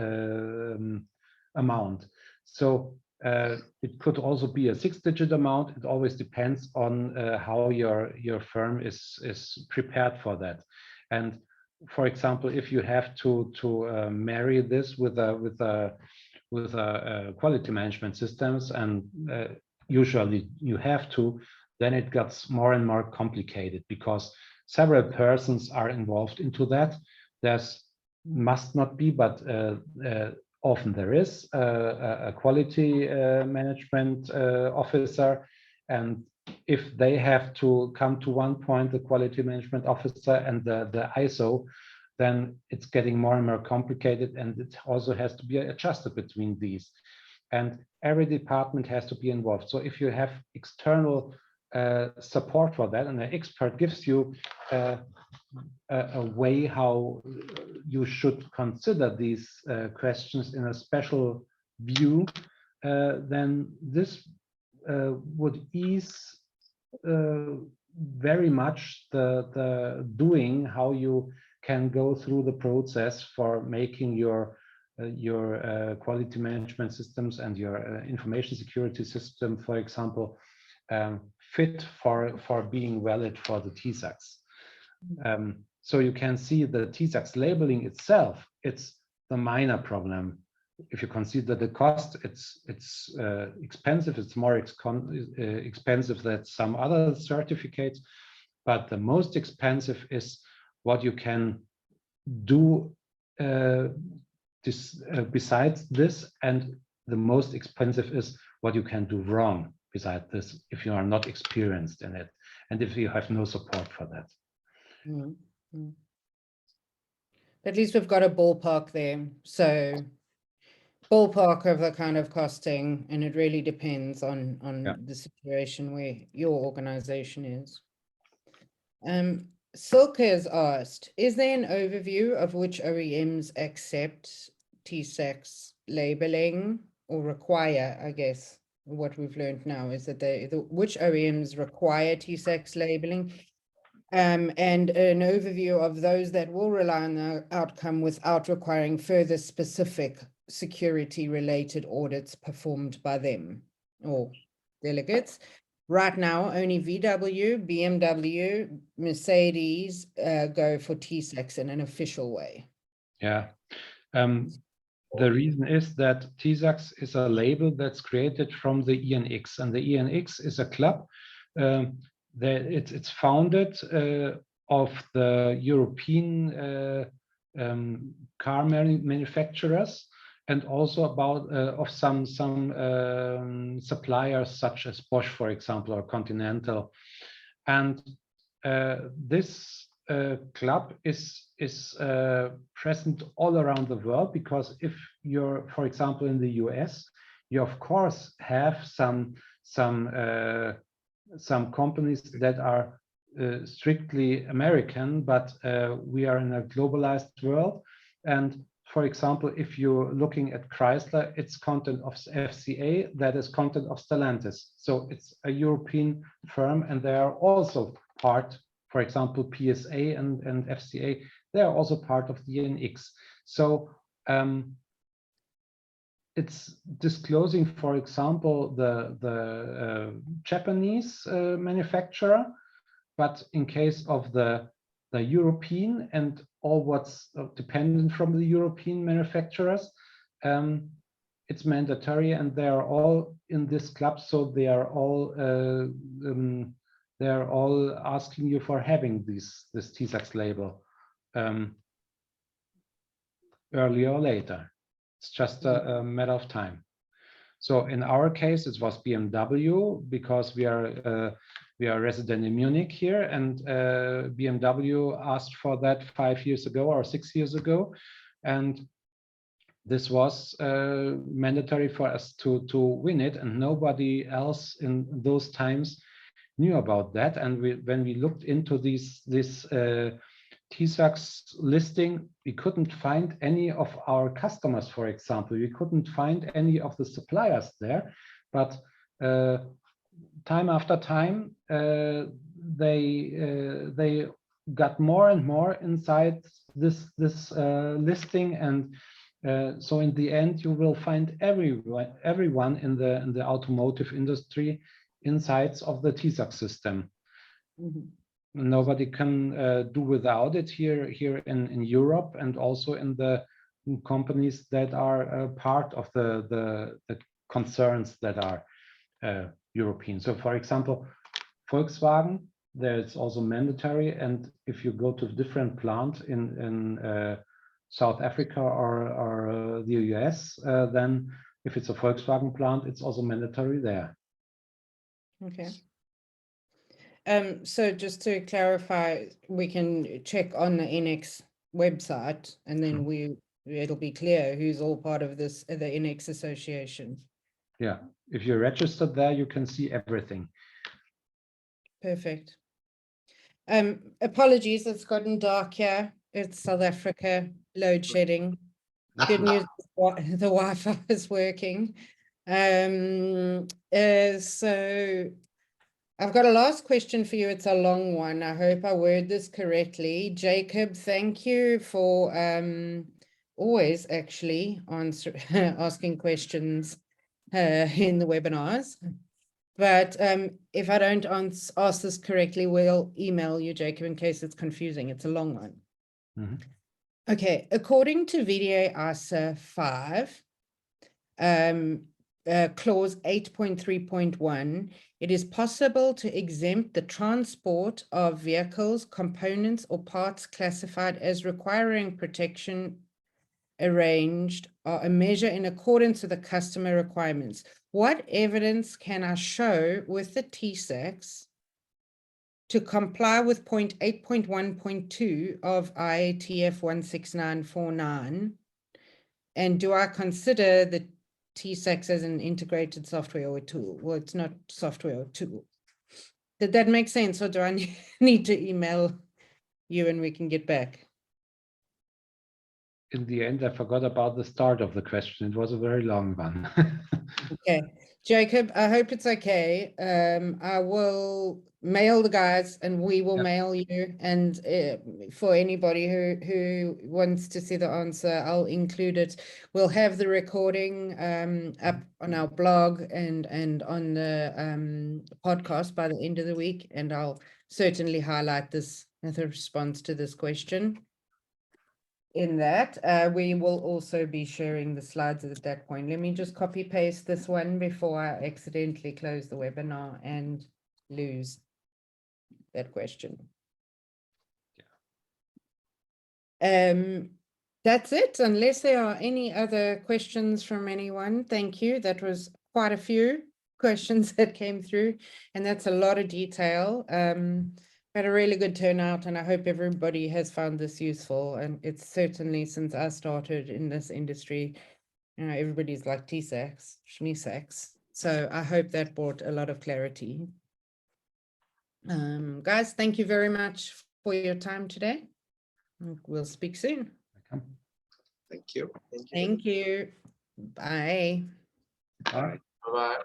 amount. So it could also be a 6-digit amount. It always depends on how your firm is prepared for that. And for example, if you have to marry this with a quality management systems, and usually you have to, then it gets more and more complicated because several persons are involved into that. There's must not be, but often there is a quality management officer, and if they have to come to one point, the quality management officer and the ISO, then it's getting more and more complicated, and it also has to be adjusted between these. And every department has to be involved. So if you have external support for that, and an expert gives you a way how you should consider these questions in a special view, then this would ease very much the doing, how you can go through the process for making your quality management systems and your information security system, for example, fit for being valid for the TISAX. So you can see the TISAX labeling itself, it's the minor problem. If you consider the cost, it's expensive. It's more expensive than some other certificates, but the most expensive is what you can do besides this, and the most expensive is what you can do wrong. beside this if you are not experienced in it and if you have no support for that. Mm, mm. At least we've got a ballpark there. So ballpark of the kind of costing, and it really depends on Yeah. the situation where your organization is. Silke has asked, is there an overview of which OEMs accept TISAX labeling or require, I guess, what we've learned now is that which OEMs require TISAX labeling, and an overview of those that will rely on the outcome without requiring further specific security-related audits performed by them or delegates. Right now, only VW, BMW, Mercedes go for TISAX in an official way. Yeah. The reason is that TISAX is a label that's created from the ENX, and the ENX is a club it's founded of the European car manufacturers, and also about of some suppliers such as Bosch, for example, or Continental. And this club is present all around the world, because if you're, for example, in the US, you of course have some companies that are strictly American, but we are in a globalized world. And for example, if you're looking at Chrysler, it's content of FCA, that is content of Stellantis. So it's a European firm, and they are also part, for example, PSA and FCA, they are also part of the ENX. So it's disclosing, for example, the Japanese manufacturer, but in case of the European and all what's dependent from the European manufacturers, it's mandatory, and they are all in this club. So they are all asking you for having this TISAX label earlier or later. It's just a matter of time. So in our case, it was BMW, because we are resident in Munich here, and BMW asked for that 5 years ago or 6 years ago, and this was mandatory for us to win it, and nobody else in those times knew about that. And when we looked into this TISAX listing, we couldn't find any of our customers, for example. We couldn't find any of the suppliers there, but time after time, they got more and more inside this listing, and so in the end, you will find everyone in the automotive industry insides of the TISAX system. Mm-hmm. Nobody can do without it here in Europe, and also in the companies that are part of the concerns that are European. So, for example, Volkswagen, there's also mandatory, and if you go to a different plant in South Africa or the US, then if it's a Volkswagen plant, it's also mandatory there. Okay. So just to clarify, we can check on the NX website, and then it'll be clear who's all part of this, the NX association. Yeah, if you're registered there, you can see everything. Perfect. Apologies, it's gotten dark here. It's South Africa, load shedding. Good news, the Wi-Fi is working. So I've got a last question for you. It's a long one. I hope I word this correctly. Jacob, thank you for always actually asking questions in the webinars. But if I don't ask this correctly, we'll email you, Jacob, in case it's confusing. It's a long one. Mm-hmm. Okay, according to VDA ISA 5, clause 8.3.1, it is possible to exempt the transport of vehicles, components, or parts classified as requiring protection arranged or a measure in accordance with the customer requirements, what evidence can I show with the TISAX to comply with point 8.1.2 of IATF 16949? And do I consider the TISAX as an integrated software or tool? Well, it's not software or tool. Did that make sense, or do I need to email you and we can get back? In the end, I forgot about the start of the question. It was a very long one. Okay, Jacob, I hope it's okay. I will mail the guys and we will mail you. And for anybody who wants to see the answer, I'll include it. We'll have the recording up on our blog and on the podcast by the end of the week. And I'll certainly highlight this as a response to this question. In that, we will also be sharing the slides at that point. Let me just copy paste this one before I accidentally close the webinar and lose that question. That's it, unless there are any other questions from anyone. Thank you. That was quite a few questions that came through, and that's a lot of detail. Had a really good turnout, and I hope everybody has found this useful. And it's certainly, since I started in this industry, you know, everybody's like TISAX, SMESAX. So I hope that brought a lot of clarity. Guys, thank you very much for your time today. We'll speak soon. Thank you. Thank you. Bye. All right. Bye-bye.